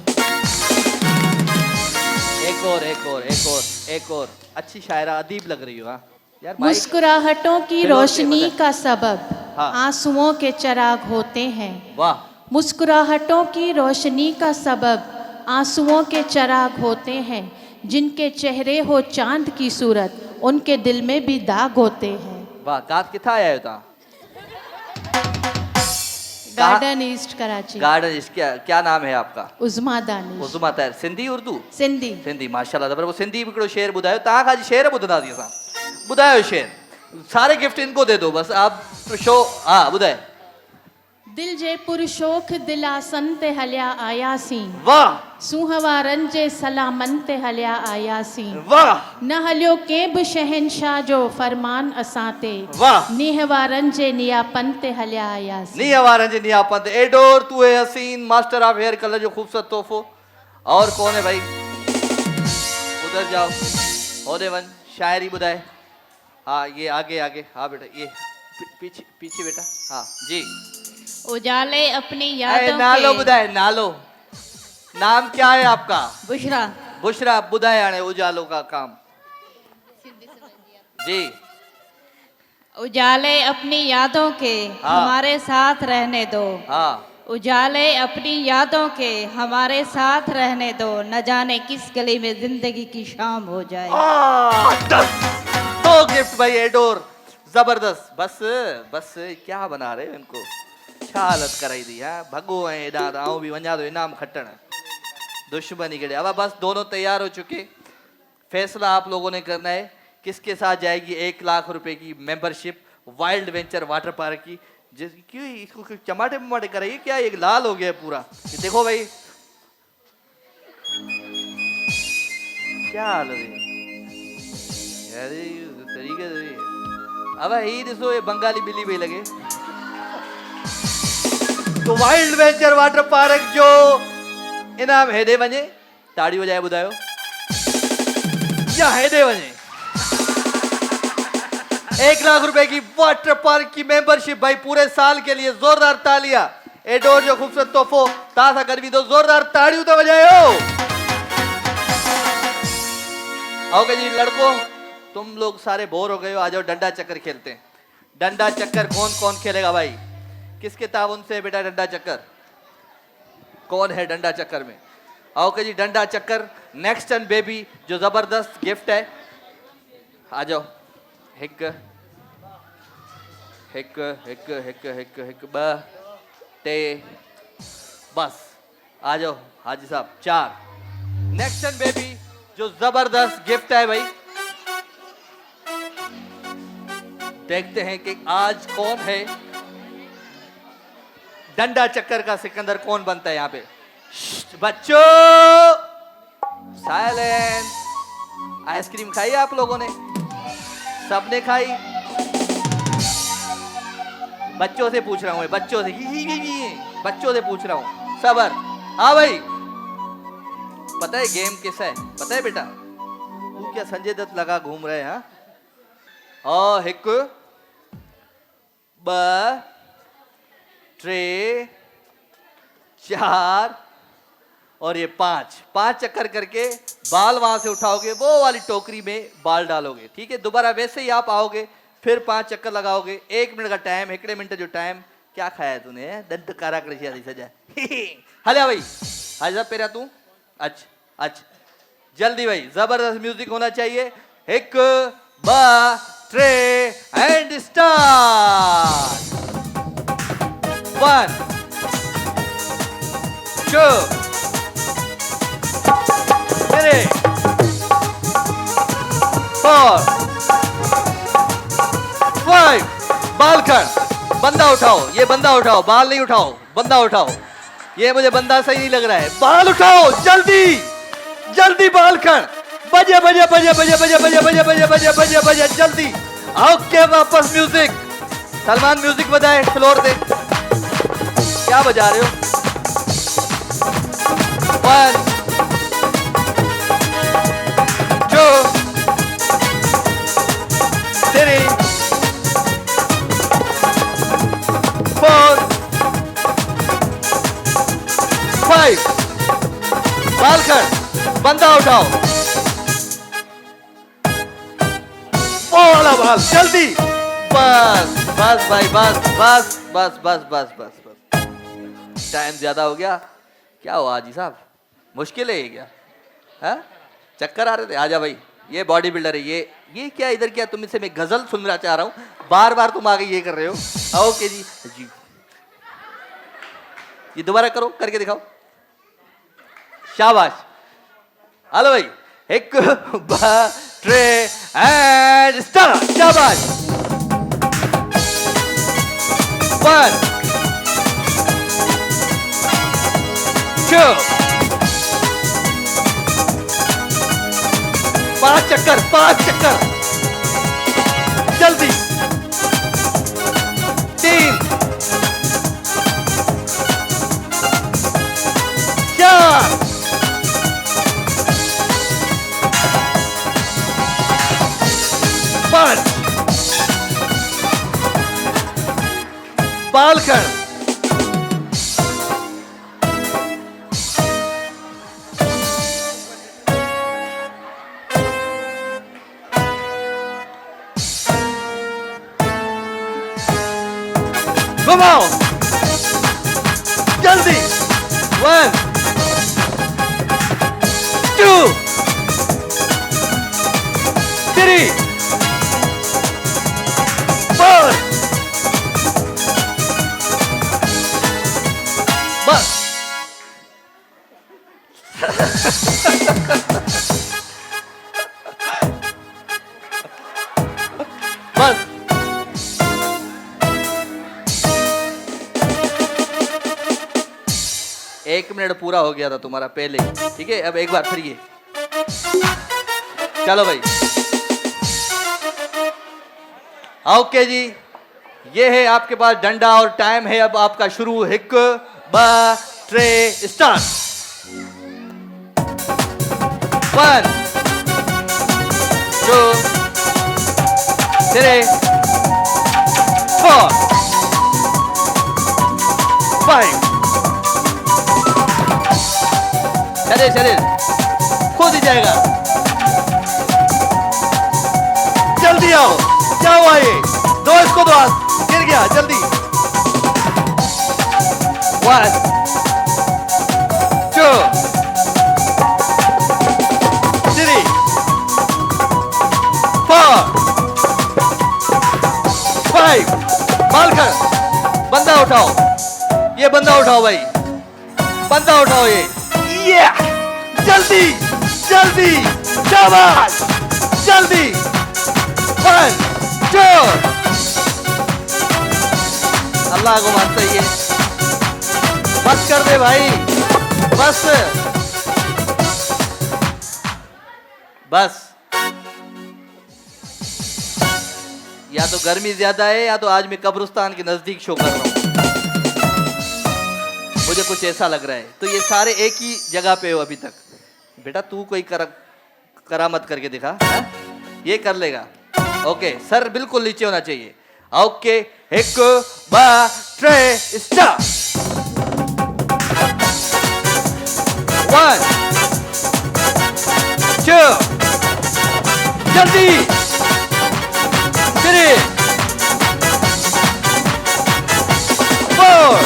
Speaker 2: एक और अच्छी शायरा, अदीब लग रही हो। हाँ यार,
Speaker 4: मुस्कुराहटों की रोशनी का सबब
Speaker 2: हाँ।
Speaker 4: आंसुओं के चिराग होते हैं।
Speaker 2: वाह।
Speaker 4: मुस्कुराहटों की रोशनी का सबब आंसुओं के चिराग होते हैं। जिनके चेहरे हो चांद की सूरत, उनके दिल में भी दाग होते हैं।
Speaker 2: वाह, कात किथा आया हो ता?
Speaker 4: Garden east Karachi.
Speaker 2: Garden east. क्या नाम है आपका?
Speaker 4: उज़मा दानिश।
Speaker 2: उज़मा ताहिर। सिंधी उर्दू?
Speaker 4: सिंधी।
Speaker 2: माशाल्लाह। जबर वो सिंधी भी हिकिड़ो शेर ॿुधायो। तव्हां खां शेर ॿुधंदा थी असां। ॿुधायो शेर। सारे गिफ्ट इनको दे दो बस आप। शो। हाँ ॿुधाए।
Speaker 4: दिल जे पुरशोख दिलासन ते हलिया आयासीं।
Speaker 2: वाह।
Speaker 4: सुहवारन जे सलामन ते हलिया आयासीं।
Speaker 2: वाह।
Speaker 4: न हलियो के बि शहनशाह जो फरमान असां ते।
Speaker 2: वाह।
Speaker 4: नीहवारन जे नियापन ते हलिया आयासीं।
Speaker 2: नीहवारन जे नियापन ते। एडोर, तू है हसीन मास्टर ऑफ हेयर कलर, जो खूबसूरत तोहफो। और कौन है भाई? उधर जाओ, होदे वन। शायरी बुधाए। हाँ ये आगे। हाँ बेटा, ये पीछे बेटा। हाँ जी।
Speaker 3: उजाले अपनी यादों
Speaker 2: नालो
Speaker 3: के।
Speaker 2: बुधाए, नालो। नाम क्या है आपका?
Speaker 4: बुशरा।
Speaker 2: बुधाए आने उजालों का काम जी।
Speaker 5: उजाले अपनी यादों के
Speaker 2: हाँ।
Speaker 5: हमारे साथ रहने दो।
Speaker 2: हाँ।
Speaker 5: उजाले अपनी यादों के हमारे साथ रहने दो, न जाने किस गली में जिंदगी की शाम हो जाए।
Speaker 2: तो गिफ्ट भाई एडोर, जबरदस्त। बस क्या बना रहे हो इनको? छा हालत कराई दी है? भगो है एडा, आऊं भी वञा तो इनाम खटण। दुश्मनी के अब बस दोनों तैयार हो चुके। फैसला आप लोगों ने करना है किसके साथ जाएगी 1 लाख रुपए की membership wild venture water park की। क्यों इसको चमाटे कराइए क्या? ये लाल हो गया पूरा। ये देखो भाई क्या हाल है यार, तरीके से। अब ही दिसो ये बंगाली बिल्ली भी लगे। तो वाइल्ड वेंचर वाटर पार्क जो इनाम हेदे वञे, ताड़ी बजाए ॿुधायो, या हेदे वञे 1 लाख रुपए की वाटर पार्क की मेंबरशिप भाई पूरे साल के लिए। जोरदार तालियां एडोर जो खूबसूरत तोहफो ताजा गर्मी दो, जोरदार ताड़ियों तो बजायो। आओगे जी लड़कों, तुम लोग सारे बोर हो गए हो, आ जाओ डंडा चक्कर खेलते हैं। डंडा चक्कर कौन खेलेगा भाई? किसके ताउन से बेटा डंडा चक्कर? कौन है डंडा चक्कर में? आओगे जी डंडा चक्कर। नेक्स्ट एंड बेबी जो जबरदस्त गिफ्ट है, आ जाओ। हिक ब टे बस आ जाओ हाजी साहब 4। नेक्स्ट एंड बेबी जो जबरदस्त गिफ्ट है भाई, देखते हैं कि आज कौन है डंडा चक्कर का सिकंदर, कौन बनता है यहाँ पे। बच्चों साइलेंस। आइसक्रीम खाई आप लोगों ने? सबने खाई? बच्चों से पूछ रहा हूँ, बच्चों से बच्चों से पूछ रहा हूँ, सबर। हाँ भाई, पता है गेम कैसा है? पता है बेटा? तू क्या संजय दत्त लगा घूम रहे हैं? हाँ, एक ब ट्रे 4 और ये 5 चक्कर करके बाल वहां से उठाओगे, वो वाली टोकरी में बाल डालोगे, ठीक है? दोबारा वैसे ही आप आओगे, फिर 5 चक्कर लगाओगे, 1 मिनट का टाइम, 1 मिनट जो टाइम। क्या खाया तूने? दंत कारा कृषि सजा हले भाई, हाजा पेरा तू। अच्छा, जल्दी भाई, जबरदस्त म्यूजिक होना चाहिए। 1 2 3 एंड स्टार्ट। 1 2 3 4 5। बाल खड़, बंदा उठाओ, ये बंदा उठाओ, बाल नहीं उठाओ, बंदा उठाओ। ये मुझे बंदा सही नहीं लग रहा है, बाल उठाओ जल्दी जल्दी, बाल खड़, बजे बजे बजे बजे बजे बजे बजे बजे बजे बजे बजे जल्दी आओ के वापस। म्यूजिक, सलमान म्यूजिक बजाए, फ्लोर दे। क्या बजा रहे हो? 1 2 3 4 5। बाल खड़, बंदा उठाओ, वो वाला बाल जल्दी। बस बस भाई, बस बस बस बस बस बस बस। टाइम ज्यादा हो गया। क्या हुआ हाजी साहब, मुश्किल है ये क्या? है चक्कर आ रहे थे? आजा भाई, ये बॉडी बिल्डर है। ये क्या इधर? क्या तुमसे मैं गजल सुनना चाह रहा हूँ, बार बार तुम आगे ये कर रहे हो। ओके जी, ये दोबारा करो, करके दिखाओ। शाबाश। हेलो भाई, 1 2 3 एंड स्टार्ट। शाबाश। 1 2 5 चक्कर, 5 चक्कर जल्दी। 3 4 5। बाल खड़, घुमाओ जल्दी। 1 2 3 4। बस बस। एक मिनट पूरा हो गया था तुम्हारा पहले, ठीक है? अब एक बार फिर ये, चलो भाई। ओके जी, ये है आपके पास डंडा और टाइम है अब आपका शुरू। 1 2 3 स्टार्ट। 1 2 3 4 5। चले खुद ही जाएगा। जल्दी आओ, जाओ आइए, दो इसको, दो गिर गया, जल्दी। 1 2 3 4 5। बाल खड़, बंदा उठाओ, ये बंदा उठाओ भाई, बंदा उठाओ ये जल्दी जल्दी, शाबाश जल्दी। 1 2। अल्लाह को मानता ही है, बस कर दे भाई, बस बस। या तो गर्मी ज्यादा है या तो आज मैं कब्रिस्तान के नजदीक शो कर रहा हूँ, मुझे कुछ ऐसा लग रहा है। तो ये सारे एक ही जगह पे हो अभी तक। बेटा तू कोई करामत करके दिखा, है? ये कर लेगा। ओके, सर बिल्कुल नीचे होना चाहिए। Okay, 1 2 3 start. 1 2 जल्दी 3 4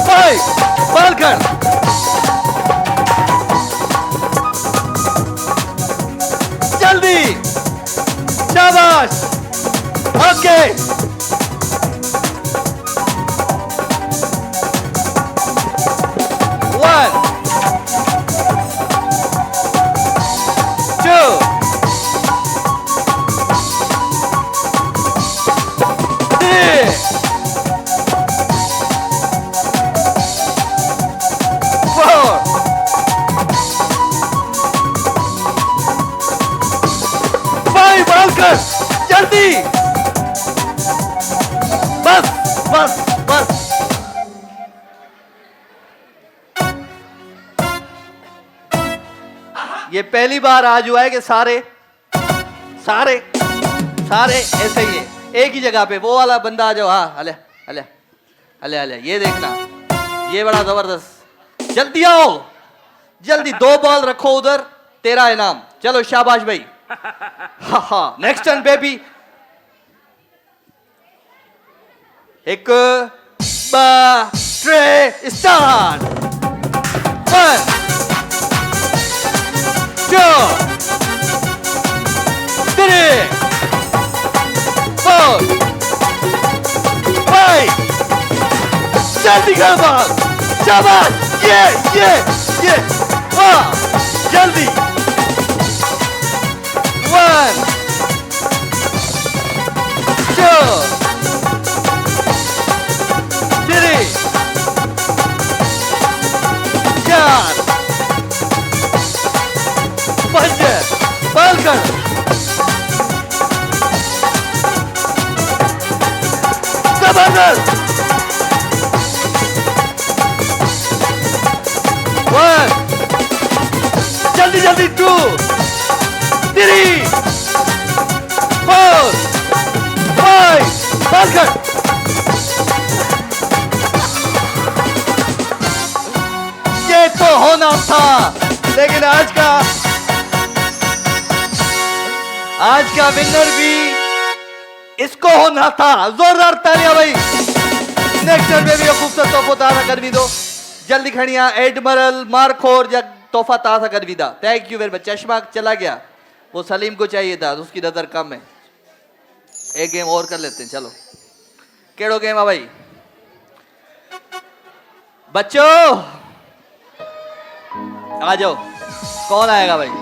Speaker 2: 5 बालकर जल्दी, शाबाश। ओके, 1 2 3 4 5 बालकर जल्दी, बस बस बस। ये पहली बार आज हुआ है कि सारे सारे सारे ऐसे ही है, एक ही जगह पे। वो वाला बंदा आ जाओ। हाँ, अले अले अले अले, ये देखना, ये बड़ा जबरदस्त। जल्दी आओ, जल्दी 2 बॉल रखो उधर, तेरा इनाम। चलो शाबाश भाई। हा हा, नेक्स्ट टर्न बेबी। 1 2 3 स्टार्ट। 1 2 3 4 5 जल्दी कर बॉल, शाबाश। ये वाह, जल्दी। 1 2 3 4 5 बालकर जबरदस्त। 1 जल्दी जल्दी 2 3 4 5 बालकर ये तो होना था, लेकिन आज का विनर भी इसको होना था। जोरदार तालियां भाई। नेक्स्ट टर्न में भी खूबसूरत तोहफा ताज़ा कर भी दो। जल्दी खड़िया एडमरल मारखोर जग तोहफा ताज़ा कर भी दा। Thank you very much. चश्मा चला गया, वो सलीम को चाहिए था, उसकी नजर कम है। एक गेम और कर लेते हैं, चलो। केड़ो गेम है भाई? बच्चों आ जाओ। कौन आएगा भाई?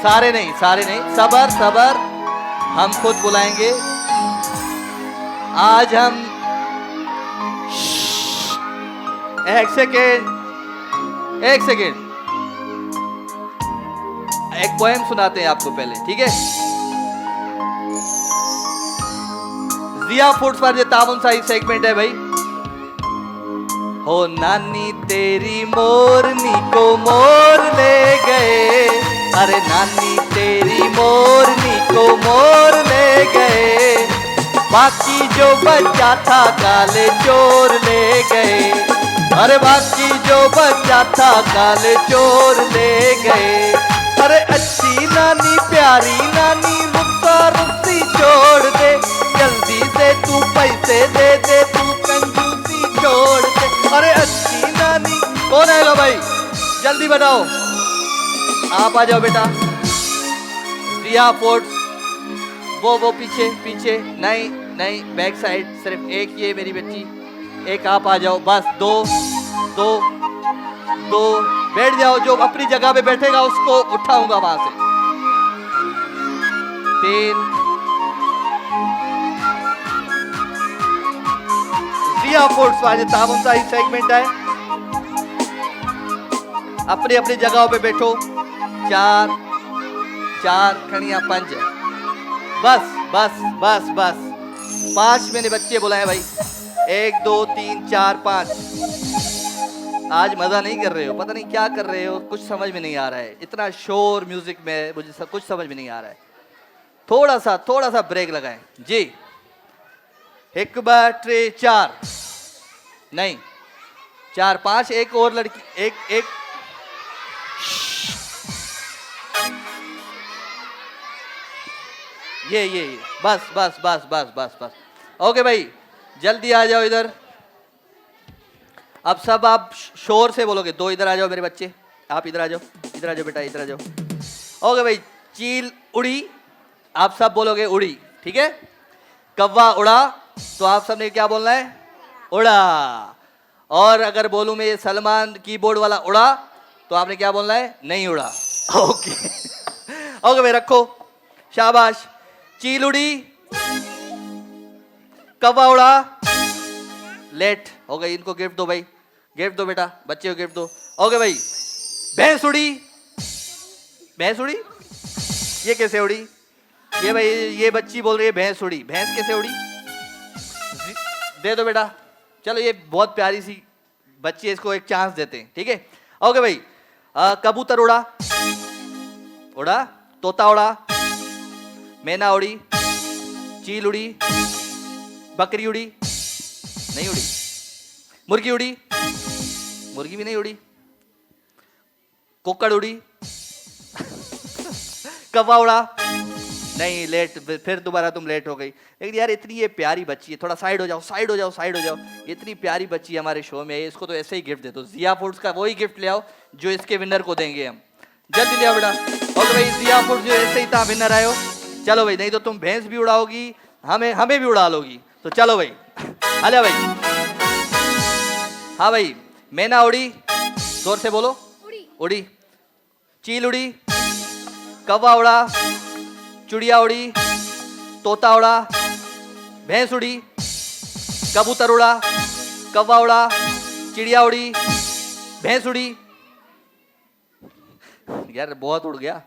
Speaker 2: सारे नहीं, सबर सबर, हम खुद बुलाएंगे। आज हम एक सेकेंड एक पोएम सुनाते हैं आपको पहले, ठीक है? जिया फूड्स पर जो तामुन सा सेगमेंट है भाई। हो नानी तेरी मोरनी को मोर ले गए, अरे नानी तेरी मोरनी को मोर ले गए, बाकी जो बच्चा था काले चोर ले गए, अरे बाकी जो बच्चा था काले चोर ले गए। अरे अच्छी नानी प्यारी नानी रुस्सा रुस्सी छोड़ दे, जल्दी से तू पैसे दे दे, तू कंजूसी छोड़ दे। अरे अच्छी नानी। कौन आएगा भाई? जल्दी बताओ। आप आ जाओ बेटा। रिया फोर्ट, वो पीछे पीछे, नहीं बैक साइड, सिर्फ एक ये मेरी बच्ची, एक आप आ जाओ। बस दो बैठ जाओ। जो अपनी जगह पे बैठेगा उसको उठाऊंगा वहां से। 3 रिया फोर्ट्स वाले तामुन सा ही सेगमेंट है। अपनी अपनी जगहों पे बैठो। 4 4 खणिया 5 बस बस बस बस 5 मैंने बच्चे बुलाए भाई 1 2 3 4 5 आज मजा नहीं कर रहे हो पता नहीं क्या कर रहे हो कुछ समझ में नहीं आ रहा है इतना शोर म्यूजिक में मुझे सब कुछ समझ में नहीं आ रहा है थोड़ा सा ब्रेक लगाएं जी 1 2 3 4 नहीं 4 5 एक और लड़की एक ये बस बस बस बस बस बस ओके भाई जल्दी आ जाओ इधर अब सब आप शोर से बोलोगे 2 इधर आ जाओ मेरे बच्चे आप इधर आ जाओ बेटा इधर आ जाओ ओके भाई चील उड़ी आप सब बोलोगे उड़ी ठीक है कौवा उड़ा तो आप सबने क्या बोलना है उड़ा और अगर बोलूं मैं सलमान कीबोर्ड वाला उड़ा तो आपने क्या बोलना है नहीं उड़ा ओके ओके भाई रखो शाबाश चील उड़ी कौवा उड़ा लेट हो गई इनको गिफ्ट दो भाई गिफ्ट दो बेटा बच्चे को गिफ्ट दो ओके भाई भैंस उड़ी ये कैसे उड़ी ये भाई ये बच्ची बोल रही है भैंस उड़ी भैंस कैसे उड़ी दे दो बेटा चलो ये बहुत प्यारी सी बच्ची है इसको एक चांस देते हैं ठीक है ओके भाई कबूतर उड़ा तोता उड़ा मैना उड़ी चील उड़ी बकरी उड़ी नहीं उड़ी मुर्गी भी नहीं उड़ी कुक्कड़ उड़ी कौवा उड़ा नहीं लेट फिर दोबारा तुम लेट हो गई लेकिन यार इतनी ये प्यारी बच्ची है थोड़ा साइड हो जाओ इतनी प्यारी बच्ची हमारे शो में है इसको तो ऐसे ही गिफ्ट दे दो जिया फूड्स का वही गिफ्ट ले आओ जो इसके विनर को देंगे हम जल्दी ले आओ बेटा और भाई जिया फूड्स जो ऐसे ही था विनर आयो चलो भाई नहीं तो तुम भैंस भी उड़ाओगी हमें भी उड़ा लोगी तो चलो भाई आजा भाई हाँ भाई मैना उड़ी जोर से बोलो उड़ी चील उड़ी कौवा उड़ा चिड़िया उड़ी तोता उड़ा भैंस उड़ी कबूतर उड़ा कौवा उड़ा चिड़िया उड़ी भैंस उड़ी यार बहुत उड़ गया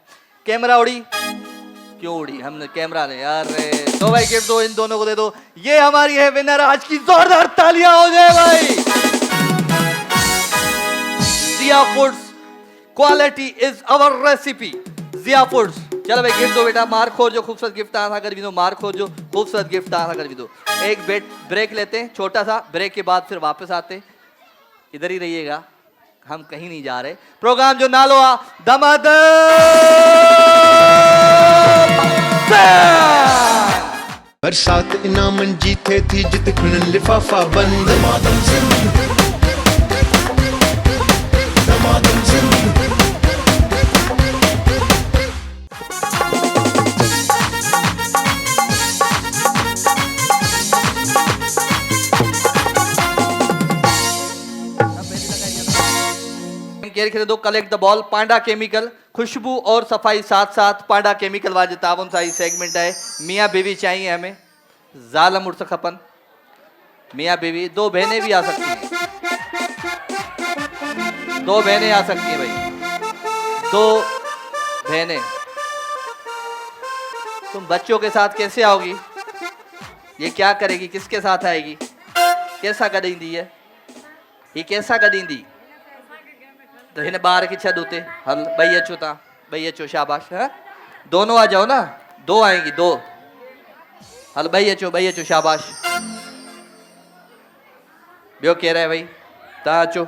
Speaker 2: कैमरा उड़ी क्यों उड़ी हमने कैमरा ने यार तो भाई गिफ्ट दो इन दोनों को दे दो ये हमारी है विनर आज की जोरदार तालियां हो जाए भाई Zia foods quality is our recipe Zia foods चलो भाई गिफ्ट दो बेटा मार खो जो खूबसूरत गिफ्ट आना कर भी दो मार खो जो खूबसूरत गिफ्ट आना कर भी दो एक ब्रेक लेते हैं छोटा सा ब्रेक के बाद फिर वापस आते इधर ही रहिएगा हम कहीं नहीं जा रहे प्रोग्राम जो नालो आ दमादम
Speaker 1: बरसात इनाम जीते थी जित खुनन लिफाफा बंद दमादम सिंह
Speaker 2: केयर खरीदो collect the ball panda chemical खुशबू और सफाई साथ साथ पांडा केमिकल वाजे ताबन साई सेगमेंट है मियाँ बीवी चाहिए हमें जालम उठ खपन मियाँ बीवी 2 बहनें भी आ सकती हैं 2 बहनें आ सकती हैं भाई 2 बहनें तुम बच्चों के साथ कैसे आओगी ये क्या करेगी किसके साथ आएगी कैसा गदींदी है ये कैसा गदींदी तो हिन बार की छद उते हल बई अचो शाबाश है दोनों आ जाओ ना 2 आएंगी 2 हल बई अचो शाबाश बियो कह रहा है भाई ता अचो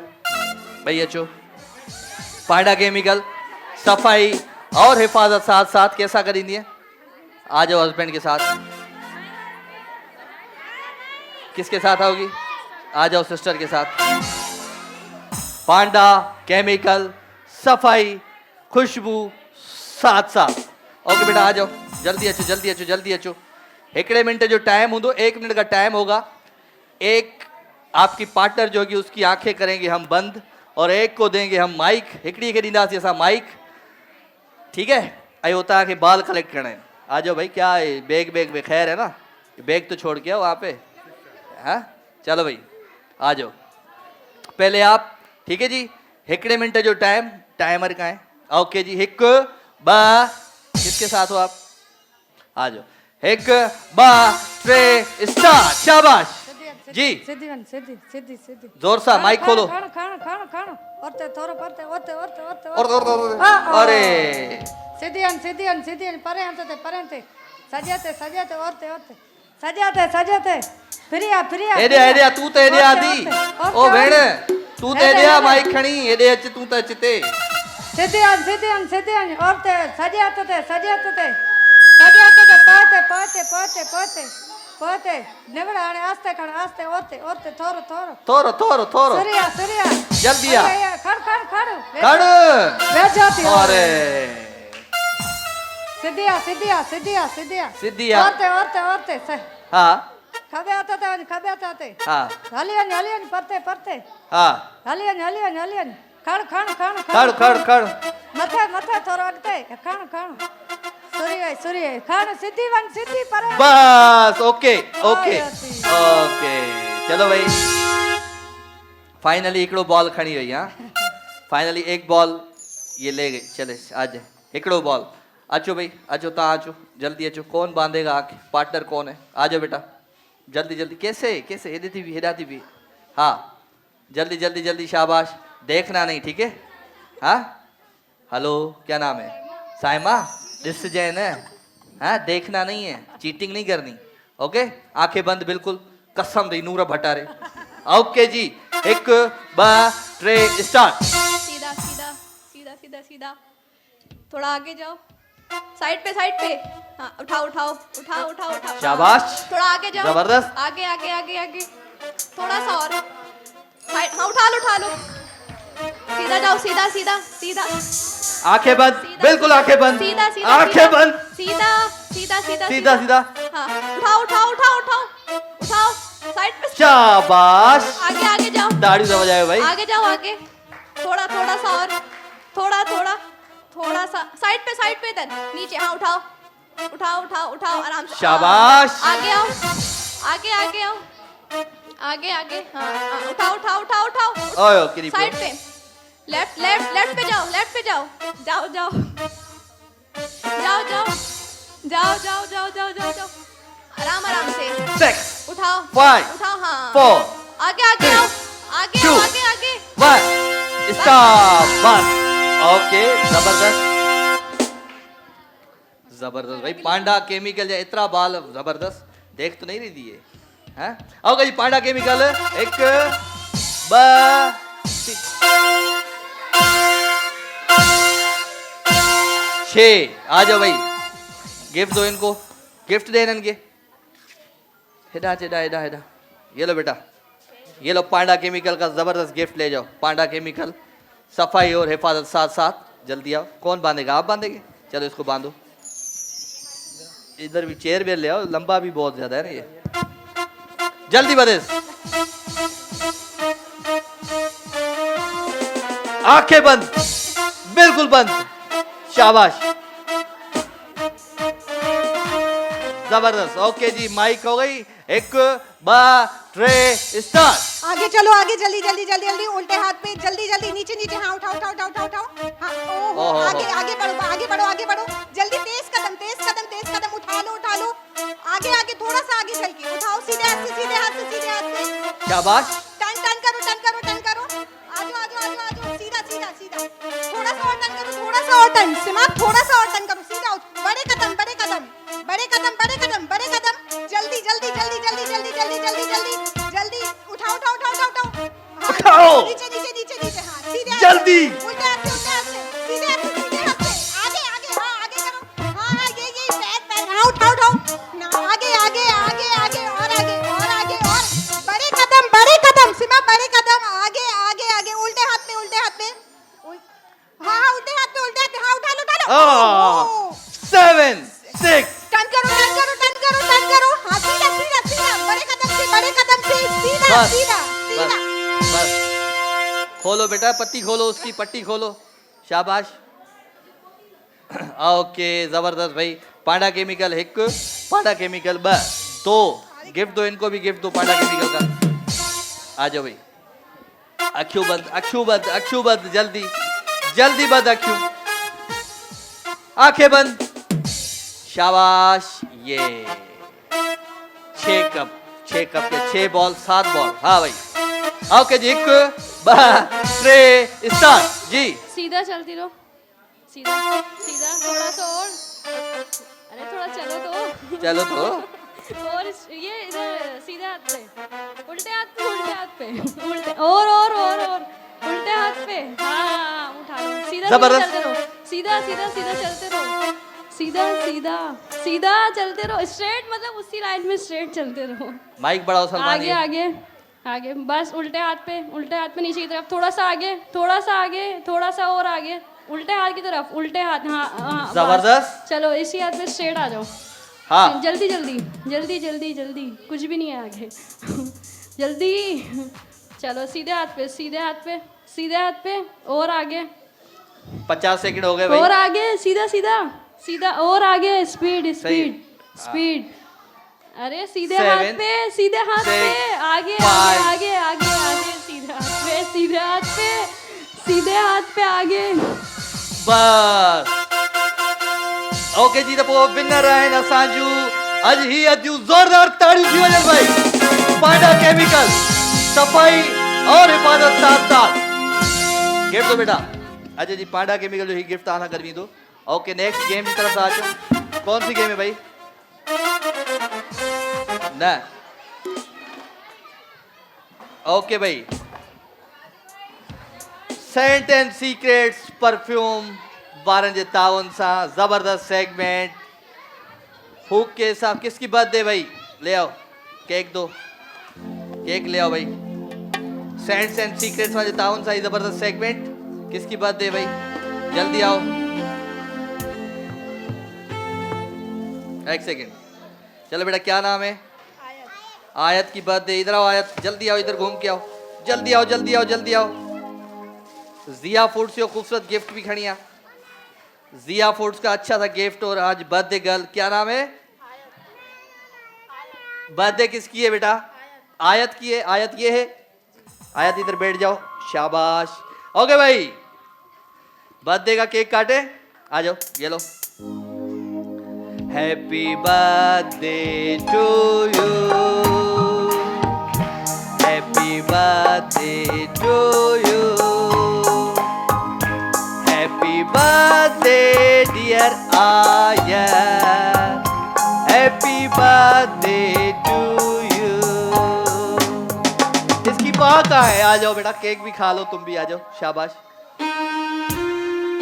Speaker 2: बई अचो पांडा केमिकल सफाई और हिफाजत साथ साथ कैसा करींदी है आ जाओ हस्बैंड के साथ किसके साथ आओगी आ जाओ सिस्टर के साथ पांडा केमिकल सफाई खुशबू साथ साथ ओके बेटा आ जाओ जल्दी अचो 1 मिनट जो टाइम होंदो 1 मिनट का टाइम होगा एक आपकी पार्टनर जो होगी उसकी आंखें करेंगे हम बंद और एक को देंगे हम माइक हिकड़ी के दींदासीं असां माइक ठीक है आई होता है कि बाल कलेक्ट करना है आ जाओ भाई क्या है बैग में खैर है ना बैग तो छोड़ के आओ वहाँ पे हाँ चलो भाई आ जाओ पहले आप ठीक है जी 1 मिनट जो टाइमर का है ओके जी 1 2 किसके साथ हो आप? आ जाओ। एक बा ट्रे स्टार्ट। शाबाश जी,
Speaker 6: सिद्धिवन सिद्धि सिद्धि सिद्धि
Speaker 2: जोर सा माइक खोलो।
Speaker 6: खाण खाण खाण खाण औरते थोरो परते ओते ओते ओते
Speaker 2: और अरे
Speaker 6: सिद्धिवन परे अंते सजाते सजाते औरते औरते सजाते फिरिया
Speaker 2: एडिया तू तो एडिया दी ओ भेण तू तो एडिया माइक खणी एडे अच तू तो अचते
Speaker 6: सिद्धिवन औरते सजाते पोते निवड़ा आने आस्ते खण आस्ते औरते थोरो सूर्या
Speaker 2: जल्दी आ
Speaker 6: खड़
Speaker 2: खड़
Speaker 6: वे जाती
Speaker 2: अरे
Speaker 6: सिद्धिया औरते
Speaker 2: हाँ
Speaker 6: खबे आते
Speaker 2: हाँ
Speaker 6: हलियन परते
Speaker 2: हाँ
Speaker 6: हलियन
Speaker 2: खड़
Speaker 6: मथे थोरो अगते खण सूर्य खण सिद्धि पर
Speaker 2: बस ओके चलो भाई फाइनली हिकिड़ो बॉल खणी वई। हाँ फाइनली एक बॉल ये ले गई। चले आज हिकिड़ो बॉल। अचो भाई अचो, तव्हां अचो, जल्दी अचो। कौन बांधेगा आंखें? पार्टनर कौन है? आ जाओ बेटा जल्दी। कैसे हेडा थी भी। हाँ जल्दी शाबाश। देखना नहीं, ठीक है? हाँ हेलो क्या नाम है? साइमा डिस्जैन है। हाँ देखना नहीं है, चीटिंग नहीं करनी। ओके आंखें बंद बिल्कुल, कसम दी नूर भटारे। ओके जी एक बा ट्रे स्टार्ट।
Speaker 3: सीधा थोड़ा आगे जाओ, साइड पे हाँ उठाओ
Speaker 2: शाबाश
Speaker 3: थोड़ा आगे जाओ,
Speaker 2: जबरदस्त।
Speaker 3: आगे थोड़ा सा और साइड हाँ उठा लो सीधा जाओ सीधा
Speaker 2: आंखें बंद बिल्कुल, आंखें बंद आंखें बंद सीधा
Speaker 3: हाँ उठाओ साइड पे
Speaker 2: शाबाश।
Speaker 3: आगे जाओ,
Speaker 2: दाढ़ी दबा जाए भाई।
Speaker 3: आगे जाओ आगे थोड़ा सा और थोड़ा सा साइड पे इधर नीचे हाँ उठाओ आराम से।
Speaker 2: शाबाश।
Speaker 3: आगे आओ आगे हाँ उठाओ
Speaker 2: ओए किरी
Speaker 3: साइड पे लेफ्ट पे जाओ आराम से
Speaker 2: 6
Speaker 3: उठाओ
Speaker 2: 5
Speaker 3: हाँ
Speaker 2: 4
Speaker 3: आगे आओ
Speaker 2: 2 1 स्टॉप बस। ओके जबरदस्त भाई। पांडा केमिकल जा इतना बाल जबरदस्त देख तो नहीं रही थी ये हैं? आओ जी पांडा केमिकल एक बा छे। आ जाओ भाई गिफ्ट दो इनको, गिफ्ट दे इनके। हेडा ये लो बेटा, ये लो पांडा केमिकल का जबरदस्त गिफ्ट ले जाओ। पांडा केमिकल सफाई और हिफाजत साथ जल्दी आओ। कौन बांधेगा? आप बांधेंगे? चलो इसको बांधो। इधर भी चेयर भी ले आओ, लंबा भी बहुत ज्यादा है ना ये। जल्दी बदेस। आंखें बंद बिल्कुल बंद। शाबाश जबरदस्त। ओके जी माइक हो गई। एक बा ट्रे स्टार्ट।
Speaker 7: आगे चलो आगे जल्दी उल्टे हाथ पे जल्दी नीचे हाँ उठाओ हाँ ओहो आगे बढ़ो जल्दी तेज कदम उठा लो आगे थोड़ा सा आगे चल के उठाओ सीधे हाथ से
Speaker 2: शाबाश।
Speaker 7: टर्न करो आजो सीधा थोड़ा सा और टर्न सिमा थोड़ा सा और टर्न करो सीधा बड़े कदम जल्दी उठाओ
Speaker 2: उठाओ
Speaker 7: नीचे हाँ सीधे
Speaker 2: जल्दी
Speaker 7: उल्टे हाथ से सीधे हाथ से आगे करो हाँ ये पैर हाँ उठाओ ना आगे और बड़े कदम सिमा बड़े कदम आगे उल्टे हाथ पे हाँ उल्टे हाथ पे हाँ उठा लो
Speaker 2: 7 6
Speaker 7: टर्न करो हाँ सीधा बड़े कदम से सीधा
Speaker 2: बस खोलो बेटा, पट्टी खोलो, उसकी पट्टी खोलो। शाबाश। ओके जबरदस्त भाई। पांडा केमिकल एक, पांडा केमिकल ब दो। गिफ्ट दो इनको भी, गिफ्ट दो पांडा केमिकल का। आ जाओ भाई। अखियों बंद जल्दी बंद अखियों। आंखें बंद शाबाश। ये 6 कप या 6 बॉल 7 बॉल। हाँ भाई ओके जी। 1 2 3 स्टार्ट जी।
Speaker 3: सीधा चलती रहो, सीधा सीधा, थोड़ा सा और, अरे थोड़ा चलो तो।
Speaker 2: चलो तो
Speaker 3: और ये इधर सीधे हाथ पे, उल्टे हाथ पे, उल्टे हाथ पे, उल्टे और उल्टे हाथ पे। हाँ उठा लो, सीधा
Speaker 2: जबरदस्त।
Speaker 3: चलते रहो, सीधा सीधा सीधा चलते रहो, सीधा सीधा सीधा चलते रहो, स्ट्रेट मतलब उसी लाइन में स्ट्रेट चलते रहो।
Speaker 2: माइक बढ़ाओ सलमान।
Speaker 3: आगे आगे आगे, बस उल्टे हाथ पे नीचे की तरफ, थोड़ा सा आगे, थोड़ा सा और आगे, उल्टे हाथ की तरफ, उल्टे हाथ। हाँ हाँ बस।
Speaker 2: जबरदस्त।
Speaker 3: चलो इसी हाथ पे स्ट्रेट आ जाओ।
Speaker 2: हाँ
Speaker 3: जल्दी जल्दी जल्दी जल्दी जल्दी, कुछ भी नहीं है आगे। जल्दी चलो, सीधे हाथ पे, सीधे हाथ पे, सीधे हाथ पे, और आगे,
Speaker 2: 50 सेकंड हो गए भाई।
Speaker 3: और आगे, सीधा सीधा सीधा, और आगे, स्पीड
Speaker 2: सही।
Speaker 3: Speed speed. अरे सीधे
Speaker 2: 7,
Speaker 3: हाथ पे, सीधे हाथ
Speaker 2: 6,
Speaker 3: पे, आगे
Speaker 2: 5,
Speaker 3: आगे आगे आगे, सीधे हाथ पे, सीधे हाथ पे, सीधे हाथ पे, आगे।
Speaker 2: बस ओके जी। तो विनर आहिनि असांजूं अॼु ही अॼु ज़ोरदार ताड़ियूं थी वञनि भाई। पांडा केमिकल सफ़ाई और हिफ़ाज़त साथ साथ गिफ्ट दो बेटा। अजय जी पांडा केमिकल जो ही गिफ्ट तव्हां सां गॾु ईंदो। ओके नेक्स्ट गेम की तरफ आ जाओ। कौन सी गेम है भाई? ना ओके भाई, सेंट एंड सीक्रेट्स परफ्यूम बारन जे तावन सा जबरदस्त सेगमेंट। फूक के साथ किसकी बर्थडे भाई? ले आओ केक, दो केक ले आओ भाई। सेंट्स एंड सीक्रेट्स वाले तावन सा जबरदस्त सेगमेंट। किसकी बर्थडे भाई? जल्दी आओ। एक सेकेंड। चलो बेटा क्या नाम है? आयत की बर्थडे। इधर आओ आयत, जल्दी आओ, इधर घूम के आओ, जल्दी आओ जल्दी आओ जल्दी आओ। जिया फूड्स से खूबसूरत गिफ्ट भी खड़िया। जिया फूड्स का अच्छा सा गिफ्ट। और आज बर्थडे गर्ल, क्या नाम है? बर्थडे किसकी है बेटा? आयत की है। आयत ये है। आयत इधर बैठ जाओ, शाबाश। ओके भाई बर्थडे का केक काटे, आ जाओ, ये लो। Happy birthday to you, happy birthday to you, happy birthday dear Ayat, happy birthday to you. इसकी माँ कहाँ है? आ जाओ बेटा, केक भी खा लो, तुम भी आ जाओ, शाबाश।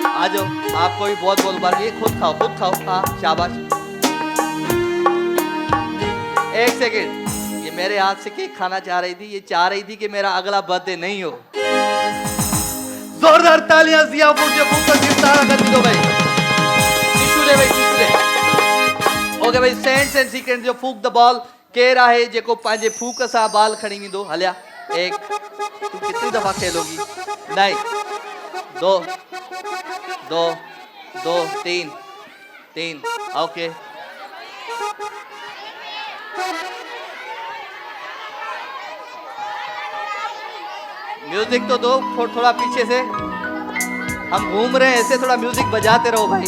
Speaker 2: आ जाओ, आपको भी बहुत बहुत मुबारक। ये खुद खाओ, खुद खाओ। हाँ शाबाश। एक सेकेंड, ये मेरे हाथ से केक खाना चाह रही थी। ये चाह रही थी कि मेरा अगला बर्थडे नहीं हो। जोरदार तालियां जिया फूड जो फूक कर गिरफ्तार कर दो भाई। टिश्यू दे भाई, टिश्यू दे। ओके भाई, सेंट्स एंड सीक्रेट्स जो फूक द बॉल केर आहे जेको पंहिंजे फूक सां बाल खणी वेंदो। हलिया एक, तू कितनी दफा खेलोगी? नहीं, दो दो दो, तीन तीन। ओके म्यूजिक तो दो थोड़ा पीछे से। हम घूम रहे हैं, ऐसे थोड़ा म्यूजिक बजाते रहो भाई।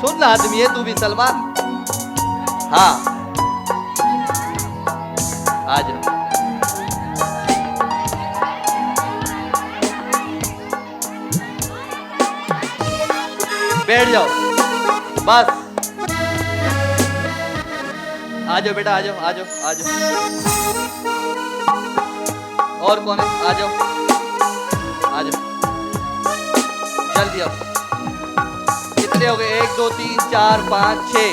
Speaker 2: सुन ना आदमी है तू भी सलमान। हाँ आ जाओ, बैठ जाओ बस। आ जाओ बेटा, आ जाओ आ जाओ आ जाओ। और कौन है? आ जाओ आ जाओ, जल्दी आओ। कितने हो गए? 1 2 3 4 5 6।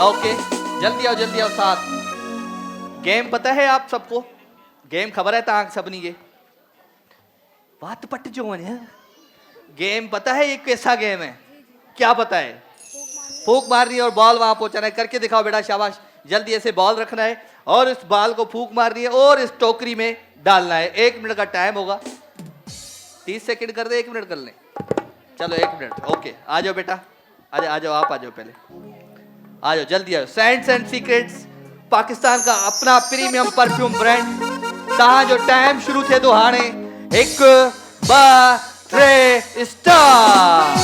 Speaker 2: ओके जल्दी आओ जल्दी आओ। 7 गेम पता है आप सबको? गेम खबर है तव्हां सभिनी खे? बात पट जो वने। गेम पता है ये कैसा गेम है? क्या पता है? फूक मारनी है और बॉल वहां पहुंचाना है। करके दिखाओ बेटा, शाबाश। जल्दी ऐसे बॉल रखना है और इस बॉल को फूक मारनी है और इस टोकरी में डालना है। 1 मिनट का टाइम होगा। 30 सेकंड कर दे, 1 मिनट कर ले। चलो 1 मिनट। ओके आ जाओ बेटा, आ जाओ आप, आ जाओ पहले, आ जाओ जल्दी आओ। सेंट्स एंड सीक्रेट्स पाकिस्तान का अपना प्रीमियम परफ्यूम ब्रांड। तहां जो टाइम शुरू थे तो हाणे 1 2 3 स्टार्ट।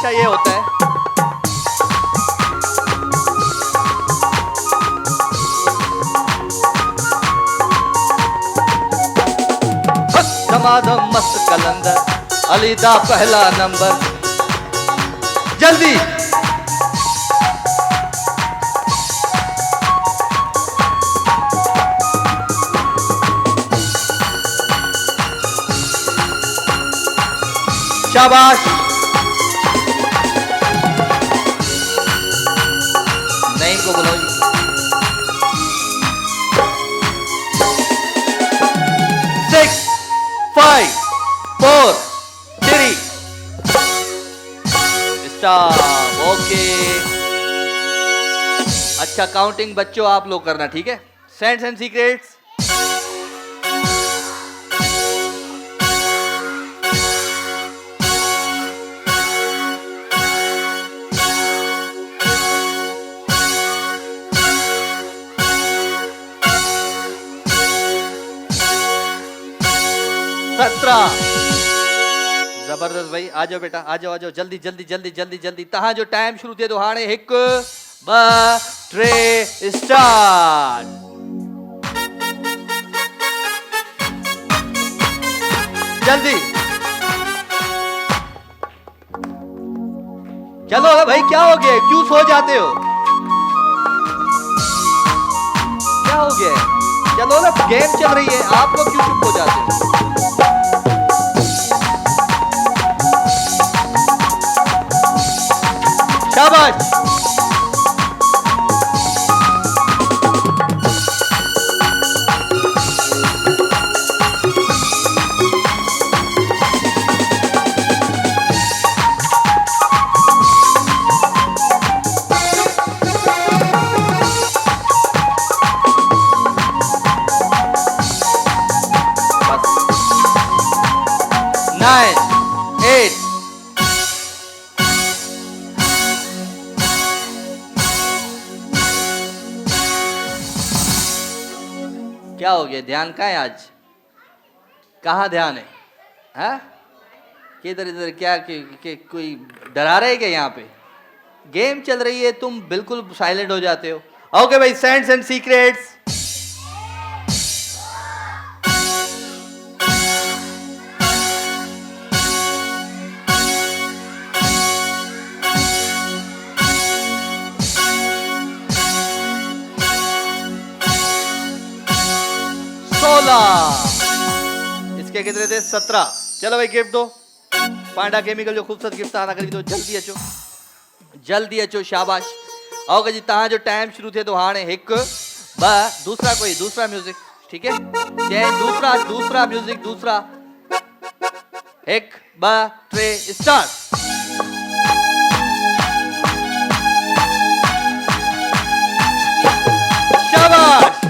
Speaker 2: हमेशा ये होता है। दमादम मस्त कलंदर अलीदा पहला नंबर। जल्दी शाबाश। नहीं को बुलाओ। 6 5 4 3 स्टॉप। ओके, अच्छा काउंटिंग बच्चों आप लोग करना, ठीक है? Scents and secrets. जबरदस्त भाई, आ जाओ बेटा, आ जाओ, आ जाओ, जल्दी जल्दी जल्दी जल्दी जल्दी। तहां जो टाइम शुरू थे तो हाणे 1 2 3 स्टार्ट। जल्दी चलो भाई, क्या हो गया? क्यों सो जाते हो? क्या हो गया? चलो ना, गेम चल रही है, आप लोग क्यों चुप हो जाते हो? शाबाश। Nine, 8, क्या हो गया? ध्यान कहाँ है आज? कहाँ ध्यान है? हाँ? किधर इधर? क्या कोई डरा रहे क्या? यहाँ पे गेम चल रही है, तुम बिल्कुल साइलेंट हो जाते हो। ओके भाई, सेंट्स एंड सीक्रेट्स। इसके कितने थे? 17। चलो भाई गिफ्ट दो। पांडा केमिकल जो खूबसूरत गिफ्ट आना करी दो। जल्दी अचो, जल्दी अचो, शाबाश। ओके जी, तहां जो टाइम शुरू थे तो हाणे 1 2 दूसरा कोई दूसरा म्यूजिक, ठीक है? दूसरा म्यूजिक, दूसरा 1 2 3 स्टार्ट। शाबाश।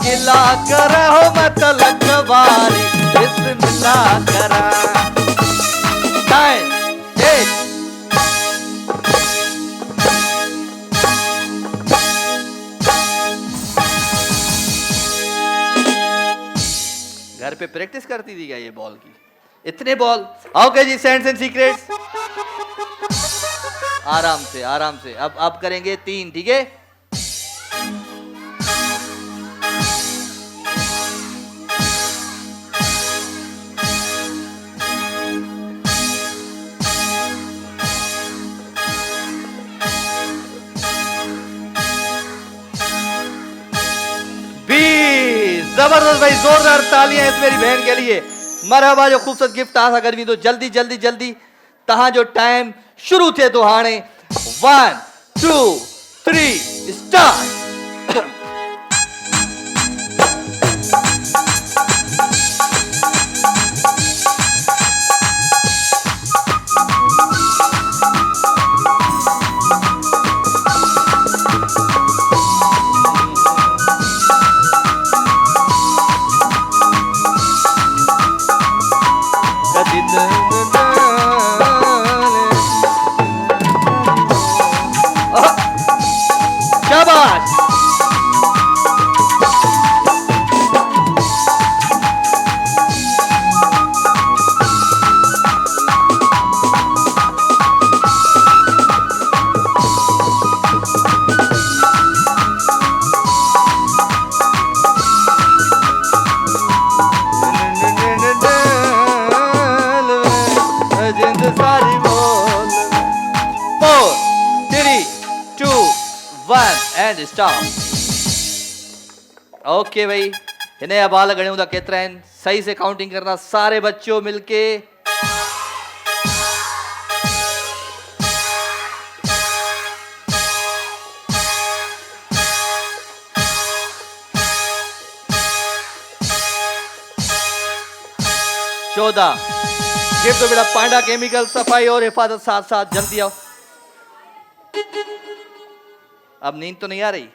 Speaker 2: गिला करा हो मतलब वारी बिस्मिल्लाह करा। 9 8 घर पे प्रैक्टिस करती थी क्या ये बॉल की? इतने ball. Okay ji, scents and secrets. आराम से आराम से। अब करेंगे 3, ठीक है? जबरदस्त भाई, जोरदार तालियां इस मेरी बहन के लिए। मरहबा, जो खूबसूरत गिफ्ट आशा करवी तो जल्दी जल्दी जल्दी। तहां जो टाइम शुरू थे तो हाणे 1 2 3 स्टार्ट। स्टॉप। ओके भाई, हिन जा बाल घणे हूंदा, केतिरा आहिनि? सही से काउंटिंग करना सारे बच्चों मिलके। चौदह। गिफ्ट तो बेटा पांडा केमिकल, सफाई और हिफाजत साथ साथ। जल्दी आओ। अब नींद तो नहीं आ रही?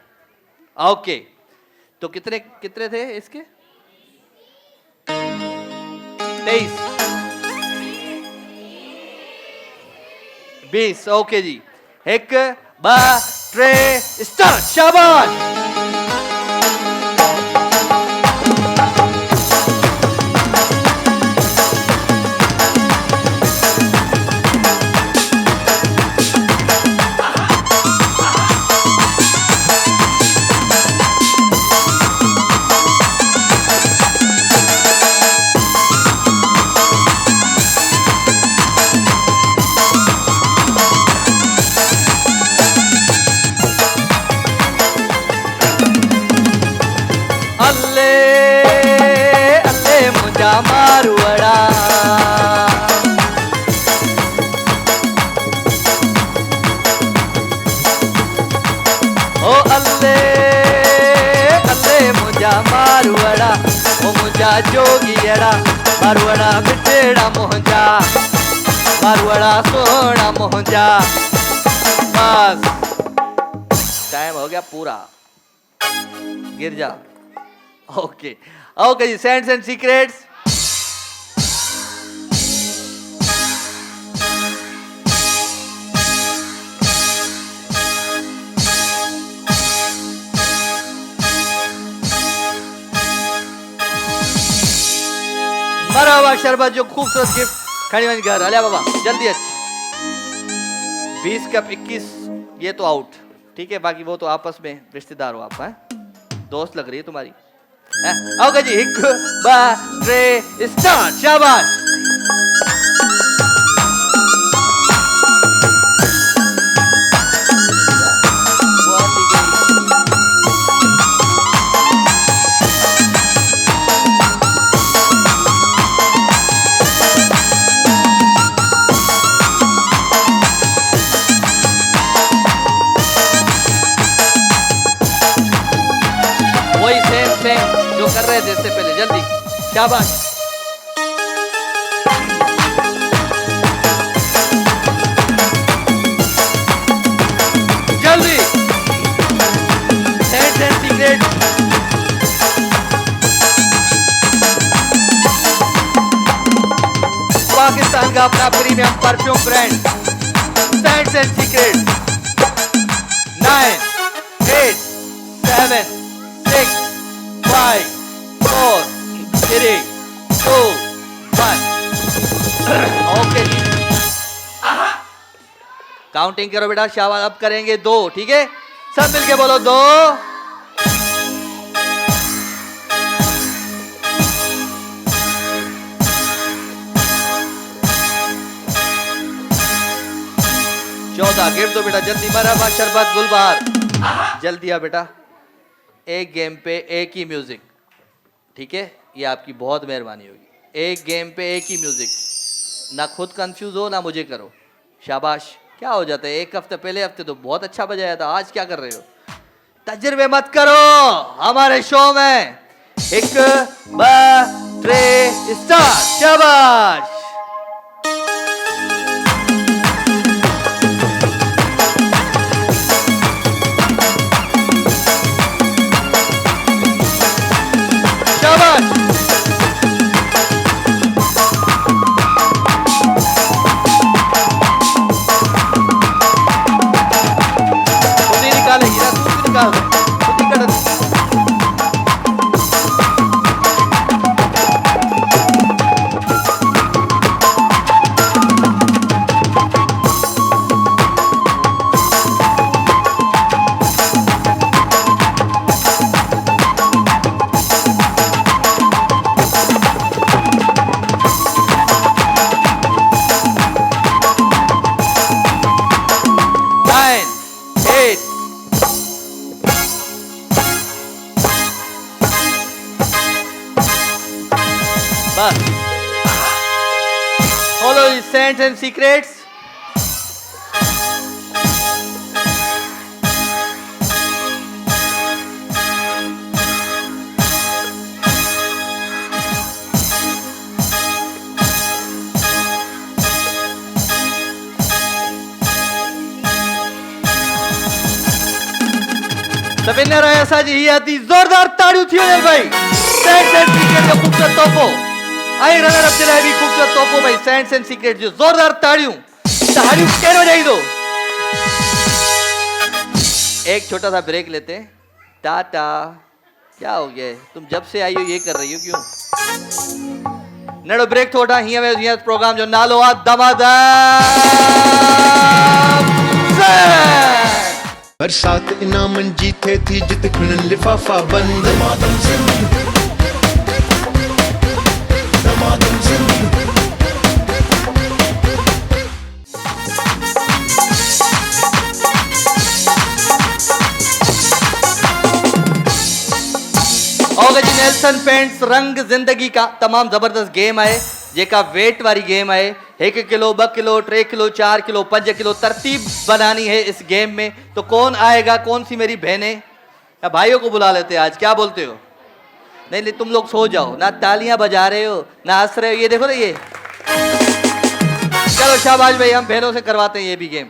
Speaker 2: ओके, तो कितने कितने थे इसके? 23 20। Okay ji, 1 2 3 start. शाबाश। मारवड़ा ओ अल्ले अल्ले मुझा मारवड़ा, ओ मुझा जोगियड़ा मारवड़ा, बिटेड़ा मोहजा मारवड़ा, सोना मोहजा। बस टाइम हो गया पूरा, गिर जा। Okay okay ji, scents and secrets. Marhaba शरबत जो खूबसूरत गिफ्ट खड़ी वही घर। अलिया बाबा जल्दी। अच्छी 20 कप 21 ये तो आउट, ठीक है। बाकी वो तो आपस में रिश्तेदार हो आप, हैं दोस्त लग रही है तुम्हारी। Okay ji, 1 2 3 start. शाबाश। वही सेम जो कर रहे थे इससे पहले। जल्दी। शाबाश। जल्दी। Cents and secret. पाकिस्तान का अपना premium perfume brand scents and secret. 9 8 7 6 5 4 3 2 1। Okay ji, counting करो बेटा। शाबाश। अब करेंगे 2, ठीक है। सब मिलके बोलो 2। गिफ्ट दो बेटा जल्दी। मरहबा शरबत गुलबहार। जल्दी आ बेटा। एक गेम पे एक ही म्यूजिक, ठीक है। ये आपकी बहुत मेहरबानी होगी। एक गेम पे एक ही म्यूजिक, ना खुद कंफ्यूज हो ना मुझे करो। शाबाश। क्या हो जाता है, एक हफ्ते पहले हफ्ते तो बहुत अच्छा बजाया था, आज क्या कर रहे हो? तजर्बे मत करो हमारे शो में। 1 2 3 स्टार्ट। शाबाश। बस follow scents and secrets. The winner है असांजी हीअ थी ज़ोरदार ताड़ियूं थी वञनि भाई सेंट्स एंड सीक्रेट जो ख़ूबसूरत तोहफ़ो ऐं रनर अप जे लाइ बि ख़ूबसूरत तोहफ़ो भाई सेंट्स एंड सीक्रेट जो ज़ोरदार ताड़ियूं। ताड़ियूं कहिड़ो ॾेईंदो। एक छोटा सा ब्रेक लेते हैं। टाटा। क्या हो गया है? तुम जब से आई हो ये कर रही हो क्यों? नड़ो ब्रेक थोड़ा हीअं में हीअं प्रोग्राम जो नालो आहे दमादम सिंध।
Speaker 1: बरसात इनामन जीते थी जित खुनन लिफाफा बंद दमादम सिंध दमादम सिंध।
Speaker 2: ओके जी नेल्सन पेंट्स रंग जिंदगी का तमाम जबरदस्त गेम है जेका वेट वाली गेम है। 1 kilo 2 kilo 3 kilo 4 kilo 5 kilo तरतीब बनानी है इस गेम में। तो कौन आएगा? कौन सी मेरी बहनें या भाइयों को बुला लेते हैं आज? क्या बोलते हो? नहीं नहीं तुम लोग सो जाओ ना, तालियां बजा रहे हो ना हंस रहे हो। ये देखो ना ये। चलो शाबाश भाई, हम बहनों से करवाते हैं ये भी गेम।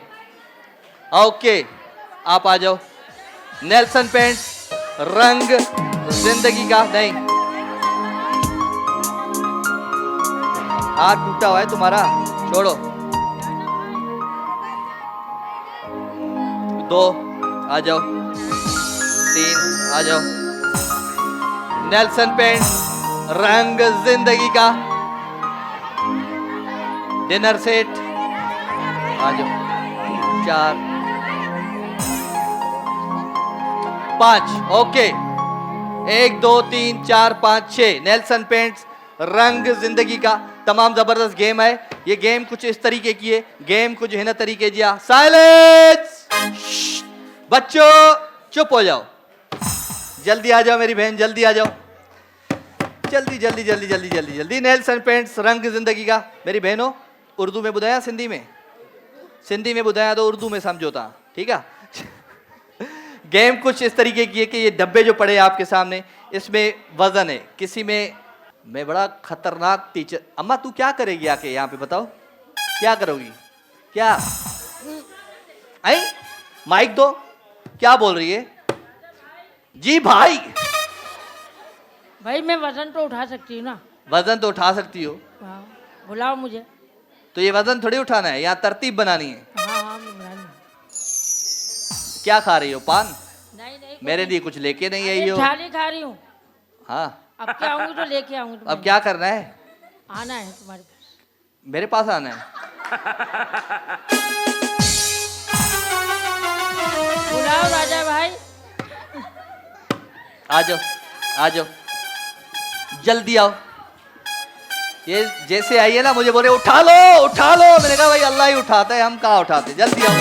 Speaker 2: ओके आप आ जाओ। नेल्सन पेंट्स रंग जिंदगी का। नहीं हाथ टूटा हुआ है तुम्हारा, छोड़ो। 2 आ जाओ, 3 आ जाओ। नेल्सन पेंट्स रंग जिंदगी का डिनर सेट आ जाओ। 4 5 ओके 1 2 3 4 5 6 नेल्सन पेंट्स रंग जिंदगी का तमाम जबरदस्त गेम है। ये गेम कुछ इस तरीके की है। गेम कुछ हिन तरीके जी। साइलेंस। बच्चों चुप हो जाओ। जल्दी आ जाओ मेरी बहन, जल्दी आ जाओ। जल्दी जल्दी जल्दी जल्दी जल्दी जल्दी। नेल्सन पेंट्स रंग जिंदगी का। मेरी बहनों उर्दू में बुधाया सिंधी में? सिंधी में बुधाया तो उर्दू में समझो था, ठीक है? गेम कुछ इस तरीके की है कि ये डब्बे जो पड़े आपके सामने इसमें वजन है। किसी में मैं बड़ा खतरनाक टीचर। अम्मा तू क्या करेगी आके यहाँ पे बताओ? क्या करोगी? क्या आई माइक दो। क्या बोल रही है? जी भाई।
Speaker 8: भाई मैं वजन तो उठा सकती हूँ ना।
Speaker 2: वजन तो उठा सकती हो।
Speaker 8: हाँ, बुलाओ मुझे।
Speaker 2: तो ये वजन थोड़ी उठाना है, यहाँ तरतीब बनानी है।
Speaker 8: हाँ हाँ मैं बुला लूँ।
Speaker 2: क्या खा रही हो? पान?
Speaker 8: नहीं नहीं
Speaker 2: मेरे लिए कुछ लेके नहीं आई हो?
Speaker 8: थाली खा रही हूँ।
Speaker 2: हाँ
Speaker 8: अब क्या आऊंगी तो लेके आऊंगी।
Speaker 2: अब क्या करना है?
Speaker 8: आना है तुम्हारे पास।
Speaker 2: मेरे पास आना है?
Speaker 8: बुलाओ राजा भाई।
Speaker 2: आ जाओ आ जाओ, जल्दी आओ। ये जैसे आई है ना मुझे बोले उठा लो उठा लो। मैंने कहा भाई अल्लाह ही उठाता है, हम कहाँ उठाते। जल्दी आओ।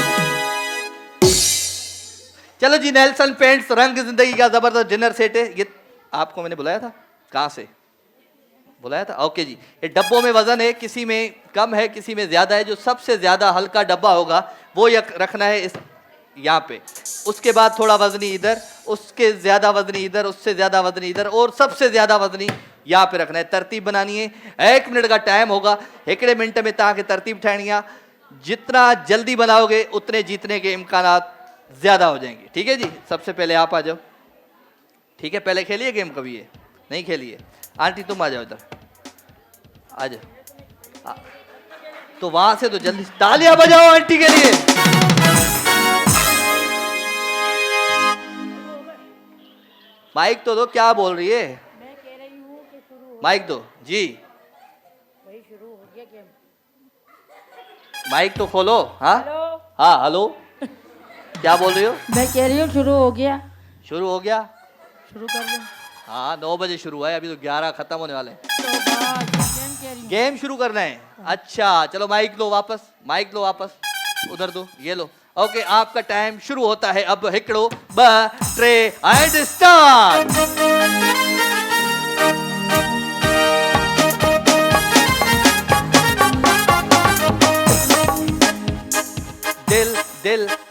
Speaker 2: चलो जी नेल्सन पेंट्स रंग जिंदगी का जबरदस्त डिनर सेट है। ये आपको मैंने बुलाया था? कहाँ से बुलाया था? ओके जी। ये डब्बों में वजन है, किसी में कम है किसी में ज्यादा है। जो सबसे ज्यादा हल्का डब्बा होगा वो रखना है इस यहाँ पे। उसके बाद थोड़ा वजनी इधर, उसके ज्यादा वजनी इधर, उससे ज्यादा वजनी इधर और सबसे ज्यादा वजनी यहाँ पे रखना है। तरतीब बनानी है। 1 मिनट का टाइम होगा। 1 मिनट में तक तरतीब ठाणी है। जितना जल्दी बनाओगे उतने जीतने के इम्कानात ज्यादा हो जाएंगे। ठीक है जी। सबसे पहले आप आ जाओ। ठीक है, पहले खेलिए गेम कभी? ये नहीं खेलिए। आंटी तुम आ जाओ इधर, आ जाओ। तो वहां से तो जल्दी तालियां बजाओ आंटी के लिए। माइक तो दो। क्या बोल रही है?
Speaker 8: मैं कह रही हूँ कि शुरू
Speaker 2: माइक दो जी।
Speaker 8: वही शुरू हो गया गेम।
Speaker 2: माइक तो खोलो। हाँ
Speaker 8: हेलो।
Speaker 2: हाँ हेलो। क्या बोल रही हो?
Speaker 8: मैं कह रही हूँ शुरू हो गया।
Speaker 2: शुरू हो गया?
Speaker 8: शुरू कर लो।
Speaker 2: हाँ 9 बजे शुरू है, अभी तो 11 खत्म होने वाले हैं।
Speaker 8: तो बस गेम कह रही हूँ।
Speaker 2: गेम शुरू करना है? अच्छा चलो माइक लो वापस, माइक लो वापस, उधर दो, ये लो। ओके आपका टाइम शुरू होता है अब। 1 2 3 एंड स्टार्ट।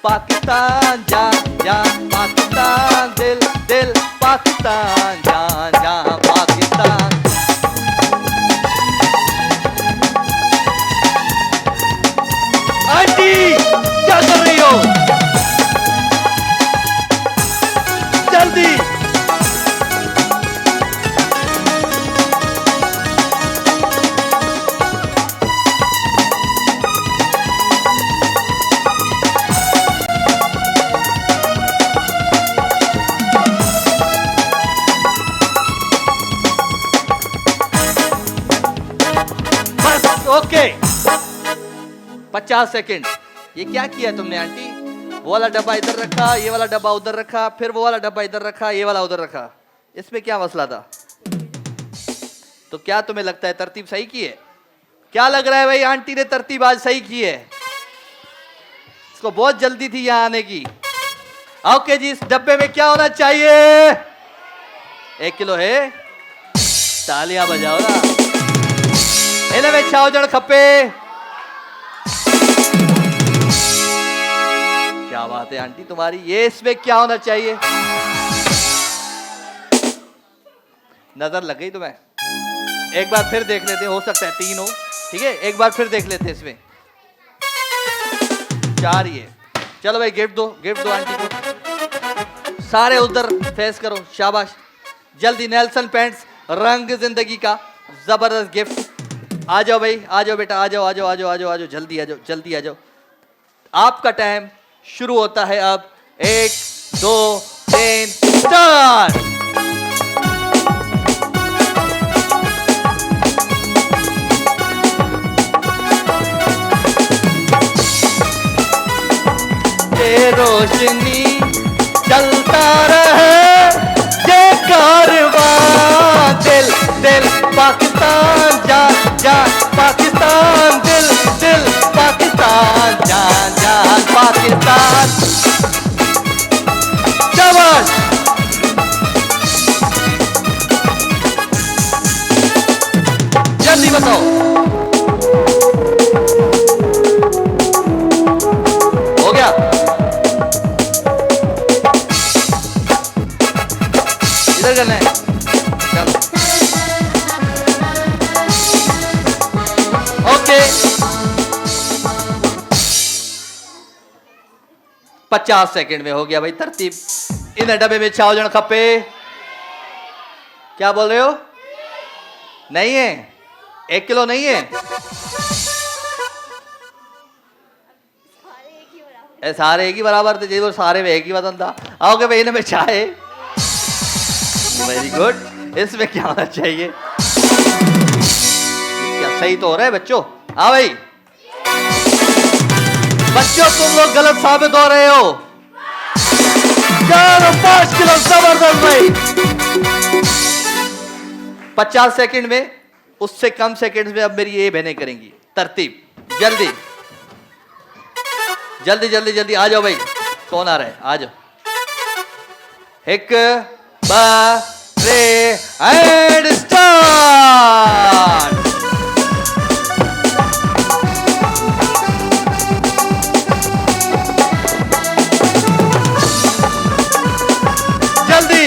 Speaker 2: पाकिस्तान जान जान पाकिस्तान दिल दिल पाकिस्तान जान जान पाकिस्तान। आंटी क्या कर रही हो? जल्दी ओके 50 सेकंड। ये क्या किया तुमने आंटी? वो वाला डब्बा इधर रखा, ये वाला डब्बा उधर रखा, फिर वो वाला डब्बा इधर रखा, ये वाला उधर रखा। इसमें क्या मसला था? तो क्या तुम्हें लगता है तरतीब सही की है? क्या लग रहा है भाई आंटी ने तरतीब आज सही की है? इसको बहुत जल्दी थी यहां आने की। ओके जी, इस डब्बे में क्या होना चाहिए? 1 किलो है। तालियां बजाओ ना। इन्हें में छाव जड़ खपे। क्या बात है आंटी तुम्हारी। ये इसमें क्या होना चाहिए? नजर लग गई तुम्हें? एक बार फिर देख लेते हैं, हो सकता है 3 हो। ठीक है, एक बार फिर देख लेते हैं। इसमें 4 ही है। चलो भाई गिफ्ट दो आंटी को। सारे उधर फेस करो, शाबाश। जल्दी नेल्सन पेंट्स रंग जिंदगी का जबरदस्त गिफ्ट। आ जाओ भाई, आ जाओ बेटा, आ जाओ, जल्दी आ जाओ। आपका टाइम शुरू होता है अब। 1 2 3 स्टार्ट। ये रोशनी चलता रहे, ये कारवां दिल दिल पाकिस्तान जान जान पाकिस्तान दिल दिल पाकिस्तान जान जान पाकिस्तान। शाबाश। जल्दी बताओ। हो गया? इधर करना है। चलो ओके। 50 सेकंड में हो गया भाई तरतीब। इन डब्बे में छाव जन खपे। क्या बोल रहे हो? नहीं है? 1 किलो नहीं है? सारे एक ही बराबर थे जी, वो सारे में एक ही वजन था। आओगे भाई इनमें चाहे। Very good. इसमें क्या होना चाहिए? क्या सही तो हो रहा है बच्चों? हाँ भाई बच्चों, तुम लोग गलत साबित हो रहे हो। 5 किलो जबरदस्त भाई। 50 सेकंड में, उससे कम सेकंड में अब मेरी ये बहनें करेंगी तरतीब। जल्दी जल्दी जल्दी जल्दी आ जाओ भाई। कौन आ रहा है? आ जाओ। 1 2 3 एंड स्टार्ट। जल्दी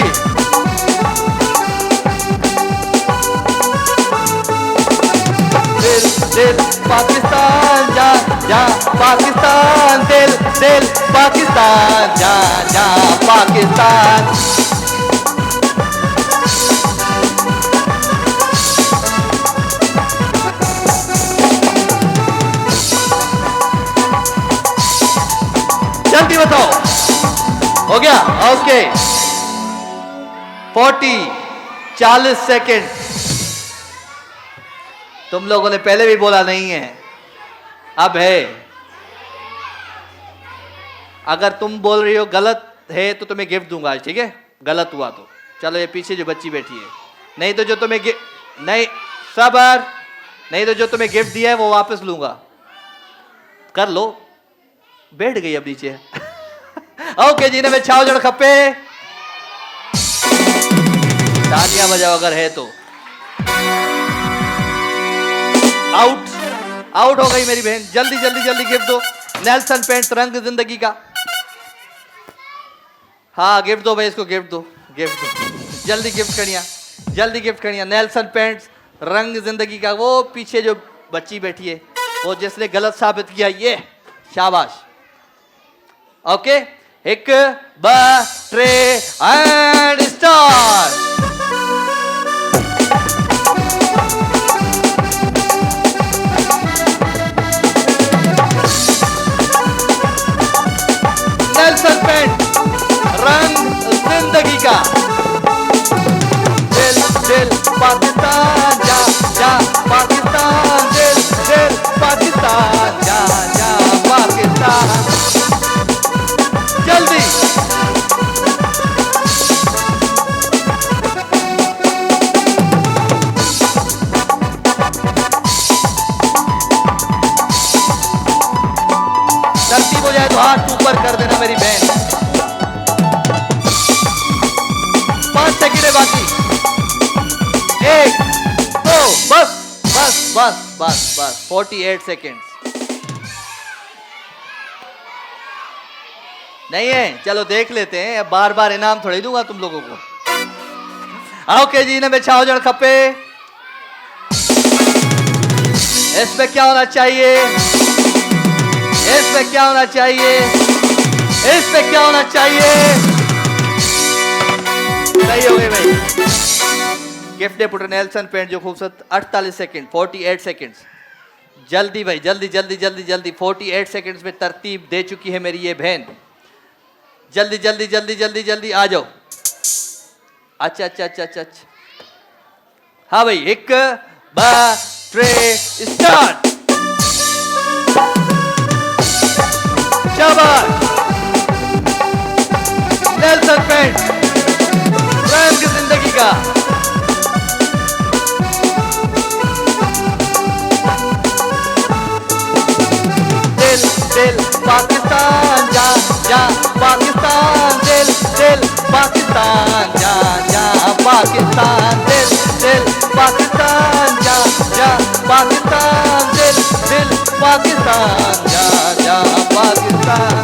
Speaker 2: दिल दिल पाकिस्तान जा जा पाकिस्तान दिल दिल पाकिस्तान जा जा पाकिस्तान। जल्दी बताओ। हो गया? Okay 40 second. तुम लोगों ने पहले भी बोला नहीं है, अब है। अगर तुम बोल रही हो गलत है तो तुम्हें गिफ्ट दूंगा आज, ठीक है? गलत हुआ तो चलो, ये पीछे जो बच्ची बैठी है, नहीं तो जो तुम्हें नहीं सबर, नहीं तो जो तुम्हें गिफ्ट दिया है वो वापस लूंगा। कर लो। बैठ गई अब नीचे। ओके जी, ने छाव जड़ खपे। तालियां बजाओ अगर है तो। आउट हो गई मेरी बहन। जल्दी जल्दी जल्दी गिफ्ट दो। नेल्सन पेंट्स रंग जिंदगी का हाँ गिफ्ट दो भाई, इसको गिफ्ट दो, गिफ्ट दो, जल्दी गिफ्ट करिया, जल्दी गिफ्ट करिया। नेल्सन पेंट्स रंग जिंदगी का, वो पीछे जो बच्ची बैठी है वो जिसने गलत साबित किया, ये शाबाश। ओके, एक बा tray and start. Nelson paint रंग जिंदगी का। दिल दिल पाकिस्तान जा जा पाकिस्तान, दिल दिल पाकिस्तान जा जा पाकिस्तान। जल्दी तरतीब हो जाए तो हाथ ऊपर कर देना मेरी बहन। 5 सेकंड है बाकी, 1 2 बस बस बस बस बस 48 सेकेंड्स नहीं है। चलो देख लेते हैं, अब बार बार इनाम थोड़ी दूंगा तुम लोगों को। ओके जी, ने छाओ जन खपे। इसमें क्या होना चाहिए, इसमें क्या होना चाहिए, इसमें क्या होना चाहिए। सही हो गई भाई। गिफ्ट दे पुट नेल्सन पेंट जो खूबसूरत। 48 सेकंड, 48 सेकंड्स। जल्दी भाई, जल्दी जल्दी जल्दी जल्दी। 48 सेकंड्स में तरतीब दे चुकी है मेरी ये बहन। जल्दी जल्दी जल्दी जल्दी जल्दी आ जाओ। अच्छा अच्छा अच्छा अच्छा अच्छा, हाँ भाई, 1 2 3 स्टार्ट। शाबाश। नेल्सन पेंट रंग जिंदगी का। दिल दिल पाकिस्तान जा जा पाकिस्तान, दिल दिल पाकिस्तान जा जा पाकिस्तान, दिल दिल पाकिस्तान जा जा पाकिस्तान, दिल दिल पाकिस्तान जा जा पाकिस्तान।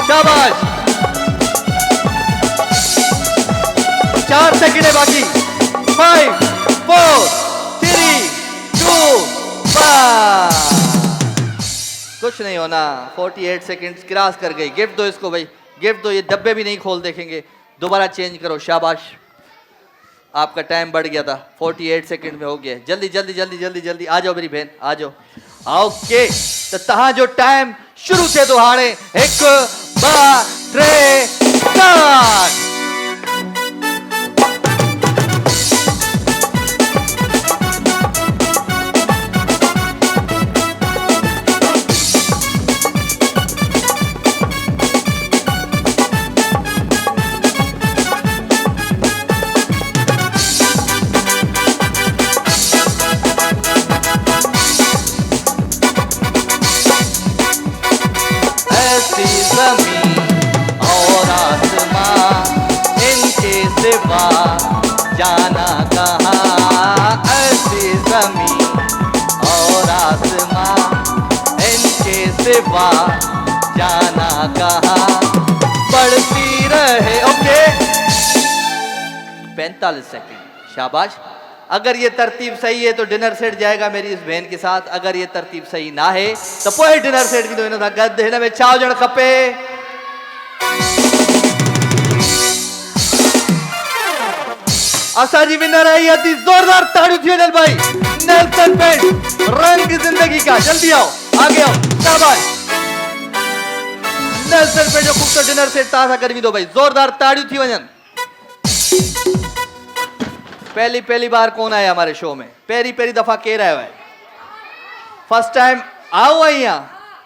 Speaker 2: शाबाश। 4 सेकंड है बाकी। 5 4 3 2 1। कुछ नहीं होना। 48 सेकंड्स क्रॉस कर गई। गिफ्ट दो इसको भाई, गिफ्ट दो। ये डब्बे भी नहीं खोल देखेंगे, दोबारा चेंज करो। शाबाश, आपका टाइम बढ़ गया था, 48 सेकंड में हो गया। जल्दी जल्दी जल्दी जल्दी जल्दी आ जाओ मेरी बहन, आ जाओ। ओके, तो तहां जो टाइम शुरू थे दुहाड़े। 1 2 3 स्टार्ट। जमीन और आसमां इनके सिवा जाना कहाँ। ऐसी जमीन और आसमां इनके सिवा जाना कहाँ। बढ़ती रहे। Okay, 45 second. शाबाश। अगर ये तरतीब सही है तो डिनर सेट जाएगा मेरी इस बहन के साथ। अगर ये तरतीब सही ना है तो कोई डिनर सेट भी तो इन्होंने गद हिन में छा हुजण खपे। असांजी विनर आई अति जोरदार ताड़ियों थी वञनि भाई। नेल्सन पेंट रंग जिंदगी का। जल्दी आओ, आगे आओ। शाबाश। नेल्सन पेंट जो खूबसूरत डिनर सेट तव्हां सां गॾु दो भाई। जोरदार ताड़ियों थी वञनि। पहली बार कौन आया हमारे शो में? पहली दफा केर आयो है? फर्स्ट टाइम आओ है यहाँ।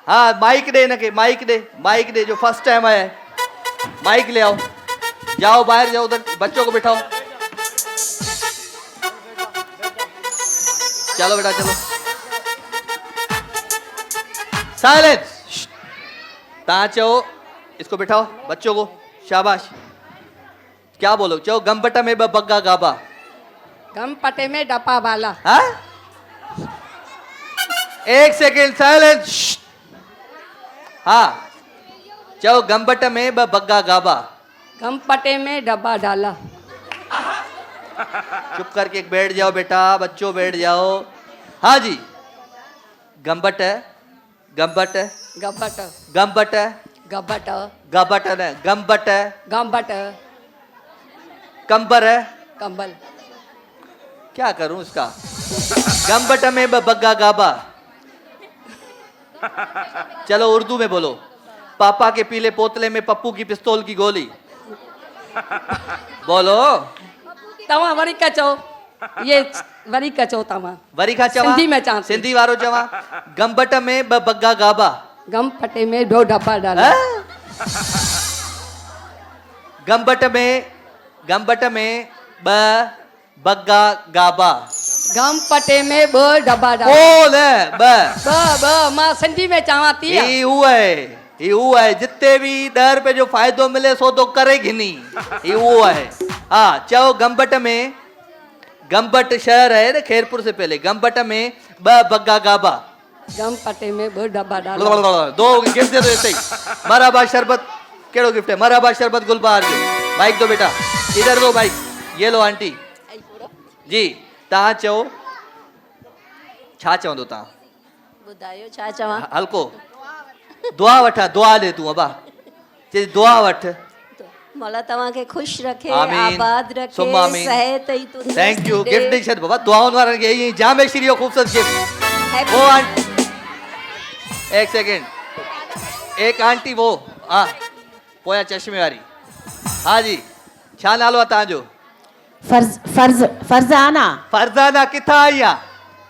Speaker 2: हाँ, माइक दे इनके, माइक दे जो फर्स्ट टाइम आया है। माइक ले आओ, जाओ बाहर जाओ, उधर बच्चों को बिठाओ। चलो बेटा चलो। साइलेंस। ता चो इसको बिठाओ बच्चों को। शाबाश। क्या बोलो? चो गमबटा में बग्गा गाबा।
Speaker 6: गम पटे में डपा वाला।
Speaker 2: हाँ? 1 सेकेंड साइलेंस। हाँ चलो गंबट में ब बग्गा गाबा
Speaker 9: गम पटे में डब्बा डाला
Speaker 2: चुप करके एक बैठ जाओ बेटा, बच्चों बैठ जाओ। हाँ जी, गंबट है, गंबट है,
Speaker 9: गब्बट
Speaker 2: गंबट है,
Speaker 9: गब्बट
Speaker 2: गबट है, गंबट है,
Speaker 9: गम्बट
Speaker 2: कंबर है।
Speaker 9: कंबल
Speaker 2: क्या करूं इसका? गंबट में ब बग्गा गाबा। चलो उर्दू में बोलो। पापा के पीले पोतले में पप्पू की पिस्तौल की गोली। बोलो।
Speaker 9: तव्हां वरी कचो ये वरी कचो तव्हां
Speaker 2: वरी खा चवा
Speaker 9: सिंधी में चवां थी।
Speaker 2: सिंधी वारो चवा। गंबट में ब बग्गा गाबा।
Speaker 9: गम पटे में दो डब्बा डाला
Speaker 2: हैं? गंबट में ब बग्गा गाबा।
Speaker 9: गम पटे में ब डब्बा डाला
Speaker 2: बोल ब
Speaker 9: ब मां सिंधी में चवां थी
Speaker 2: ही हुआ है जितने भी 10 रुपए जो फायदो मिले सो तो करे घिनी। ही वो है। हाँ चलो गंबट में, गंबट शहर है ना खैरपुर से पहले। गंबट में ब बग्गा गाबा।
Speaker 9: गम पटे में ब डब्बा डाला
Speaker 2: दो गिफ्ट दे दो ऐसे ही। मराबा शरबत केड़ो गिफ्ट है? मराबा शरबत गुलबार जो। माइक दो बेटा, इधर दो माइक। ये लो आंटी जी। तव्हां चओ छा चवंदो तव्हां?
Speaker 5: ॿुधायो छा चवां?
Speaker 2: हल्को दुआ वठा, दुआ दे तूं अबा चए दुआ वठ।
Speaker 5: मौला तव्हांखे ख़ुशि रखे,
Speaker 2: आमीन।
Speaker 5: आबाद रखे,
Speaker 2: सुम्मा आमीन।
Speaker 5: सेहत ई तंदुरुस्ती
Speaker 2: थैंक यू।
Speaker 5: ॾे।
Speaker 2: गिफ्ट ॾेई छॾ बाबा, दुआउनि वारनि खे ईअं जाम श्री ख़ूबसूरत गिफ्ट।
Speaker 5: Happy
Speaker 2: वो आंटी एक सेकंड, एक आंटी वो हाँ पोया चश्मे वारी। हाँ जी, छा नालो आहे तव्हांजो?
Speaker 4: फरजाना
Speaker 2: फरजाना किथां आई आहे?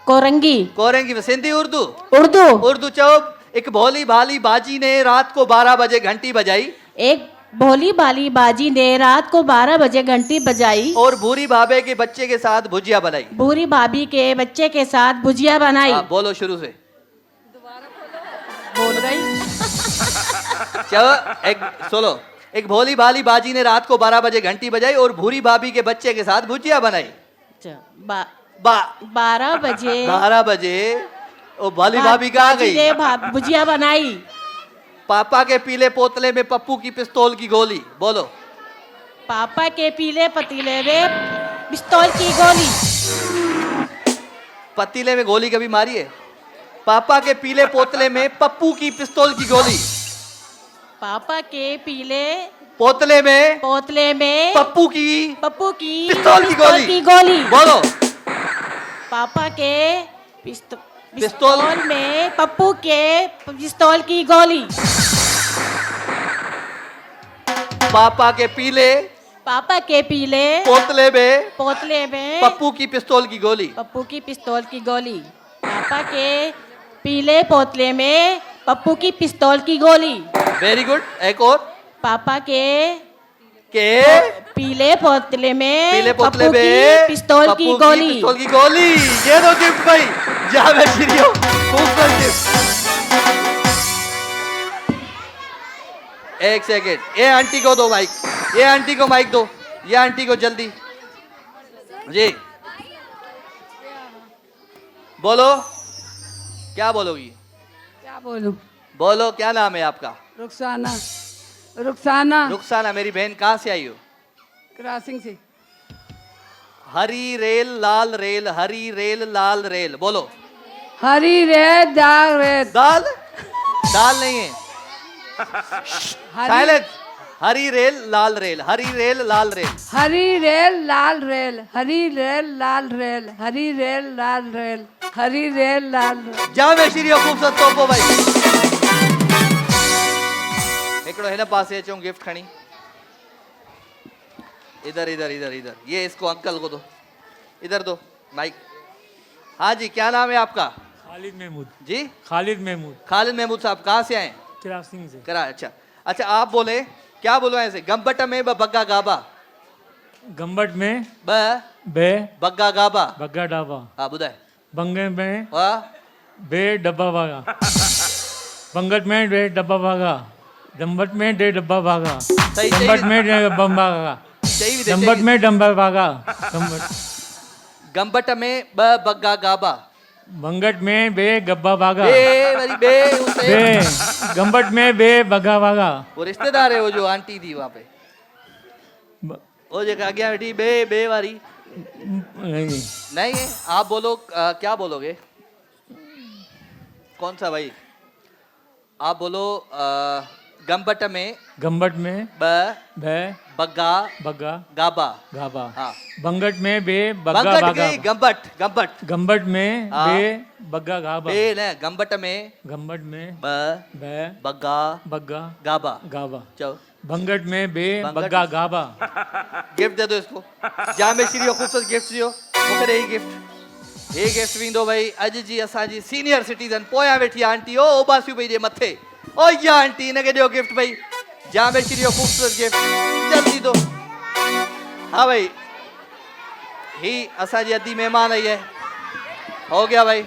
Speaker 4: कोरंगी
Speaker 2: कोरंगी में। सिंधी उर्दू?
Speaker 4: उर्दू।
Speaker 2: उर्दू चओ। एक भोली भाली बाजी ने रात को 12 बजे घंटी बजाई।
Speaker 4: एक भोली भाली बाजी ने रात को 12 बजे घंटी बजाई
Speaker 2: और भूरी भाभे के बच्चे के साथ भुजिया बनाई।
Speaker 4: भूरी भाभी के बच्चे के साथ भुजिया बनाई।
Speaker 2: हाँ, बोलो शुरू से।
Speaker 4: बोल रही।
Speaker 2: चलो एक सोलो। एक भोली भाली बाजी ने रात को 12 बजे घंटी बजाई और भूरी भाभी के बच्चे के साथ भुजिया बनाई।
Speaker 4: 12 बजे
Speaker 2: 12 बजे ओ भाली भाभी कहाँ गई?
Speaker 4: ने भुजिया बनाई।
Speaker 2: पापा के पीले पोतले में पप्पू की पिस्तौल की गोली। बोलो।
Speaker 4: पापा के पीले पतीले में पिस्तौल की गोली।
Speaker 2: पतीले में गोली कभी मारी है? पापा के पीले पोतले में पप्पू की पिस्तौल की गोली।
Speaker 4: पापा के पीले
Speaker 2: पोतले में
Speaker 4: पप्पू की
Speaker 2: पिस्तौल की
Speaker 4: गोली।
Speaker 2: बोलो।
Speaker 4: पापा के
Speaker 2: पिस्तौल
Speaker 4: पिस्तौल में पप्पू के पिस्तौल की गोली।
Speaker 2: पापा के पीले पोतले में पप्पू की पिस्तौल की गोली।
Speaker 4: पप्पू की पिस्तौल की गोली। पापा के पीले पोतले में पप्पू की पिस्तौल की गोली।
Speaker 2: Very good. एक और। पापा के
Speaker 4: पीले पोतले में
Speaker 2: पोतले
Speaker 4: पप्पू
Speaker 2: में
Speaker 4: की पिस्तौल की गोली।
Speaker 2: ये दो गिफ्ट भाई। जा मैं श्रीयो खूबसूरत गिफ्ट। एक सेकेंड, ये आंटी को दो माइक। ये आंटी को माइक दो। ये आंटी को जल्दी जी बोलो। क्या बोलोगी?
Speaker 9: क्या बोलूं?
Speaker 2: बोलो क्या नाम है आपका?
Speaker 9: रुखसाना रुखसाना
Speaker 2: रुखसाना। मेरी बहन कहाँ से आई हो?
Speaker 9: क्रॉसिंग से।
Speaker 2: हरी रेल लाल रेल, हरी रेल लाल रेल। बोलो।
Speaker 9: हरी रेत दाल रेत
Speaker 2: दाल दाल नहीं है। साइलेंस। हरी रेल लाल रेल, हरी रेल लाल रेल।
Speaker 9: हरी रेल लाल रेल, हरी रेल लाल रेल, हरी रेल लाल रेल, हरी रेल लाल रेल।
Speaker 2: जामे श्री खूबसूरत तोपो भाई। एकड़ो हिन पासे अचो गिफ्ट खणी। इधर इधर इधर इधर। ये इसको अंकल को दो। इधर दो माइक। हाँ जी, क्या नाम है आपका?
Speaker 10: खालिद महमूद
Speaker 2: जी।
Speaker 10: खालिद महमूद।
Speaker 2: खालिद महमूद साहब कहाँ से आए?
Speaker 10: क्रासिंग से।
Speaker 2: करा। अच्छा अच्छा, आप बोले क्या बोलो ऐसे? गंबट में ब बग्गा गाबा।
Speaker 10: गंबट में
Speaker 2: ब
Speaker 10: बे
Speaker 2: बग्गा गाबा।
Speaker 10: बग्गा डाबा।
Speaker 2: हाँ बुधाए।
Speaker 10: बंगे में
Speaker 2: वाह।
Speaker 10: बे डब्बा भागा। बंगट में डे डब्बा भागा। गंबट में डे डब्बा भागा।
Speaker 2: सही
Speaker 10: गंबट में डे डब्बा भागा।
Speaker 2: सही भी दे,
Speaker 10: गंबट में डब्बा भागा।
Speaker 2: गंबट में ब बग्गा गाबा।
Speaker 10: भंगट में बे गब्बा भागा
Speaker 2: बे वरी बे उसे
Speaker 10: बे गंबट में बे बगा भागा
Speaker 2: वो रिश्तेदार है वो जो आंटी थी वहां पे
Speaker 10: ब-
Speaker 2: वो जो आगे बैठी बे वाली
Speaker 10: नहीं
Speaker 2: नहीं है आप बोलो क्या बोलोगे कौन सा भाई आप बोलो गंबट में
Speaker 10: गंबट में
Speaker 2: ब
Speaker 10: बे
Speaker 2: बग्गा
Speaker 10: बगा
Speaker 2: गाबा
Speaker 10: गाबा
Speaker 2: हाँ
Speaker 10: भंगट में बे बगा
Speaker 2: बंगट
Speaker 10: भागा
Speaker 2: गई गंबट गंबट
Speaker 10: गंबट में
Speaker 2: हाँ।
Speaker 10: बे बगा गाबा
Speaker 2: बे न गंबट में
Speaker 10: गंबट में
Speaker 2: ब
Speaker 10: बे
Speaker 2: बग्गा
Speaker 10: बगा
Speaker 2: गाबा
Speaker 10: गाबा
Speaker 2: चलो
Speaker 10: भंगट में बे
Speaker 2: भंगट-
Speaker 10: बगा गाबा
Speaker 2: गिफ्ट दे दो इसको जामे श्री खूबसूरत गिफ्ट दियो मूंखे ॾेई गिफ्ट हे गिफ्ट वेंदो भाई अॼु जी असांजी सीनियर सिटीज़न पोयां वेठी आंटी ओ उबासियूं पई ॾे मथे ओ या आंटी हिनखे ॾियो गिफ्ट भाई जामे श्री खूबसूरत गिफ्ट जल्दी दो हाँ भाई ही असांजी अद्दी मेहमान आई है हो गया भाई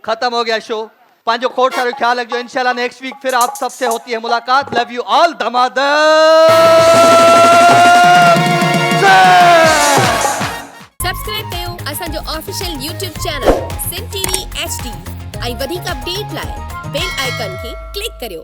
Speaker 2: खत्म हो गया शो पांचो खोट सारो ख्याल रखियो इंशाल्लाह नेक्स्ट वीक फिर आप सबसे होती है मुलाकात लव यू ऑल
Speaker 11: सब्सक्राइब कयो असांजो official YouTube channel Sindh TV HD ऐं वधीक अपडेट लाइ बेल आइकन खे क्लिक करियो।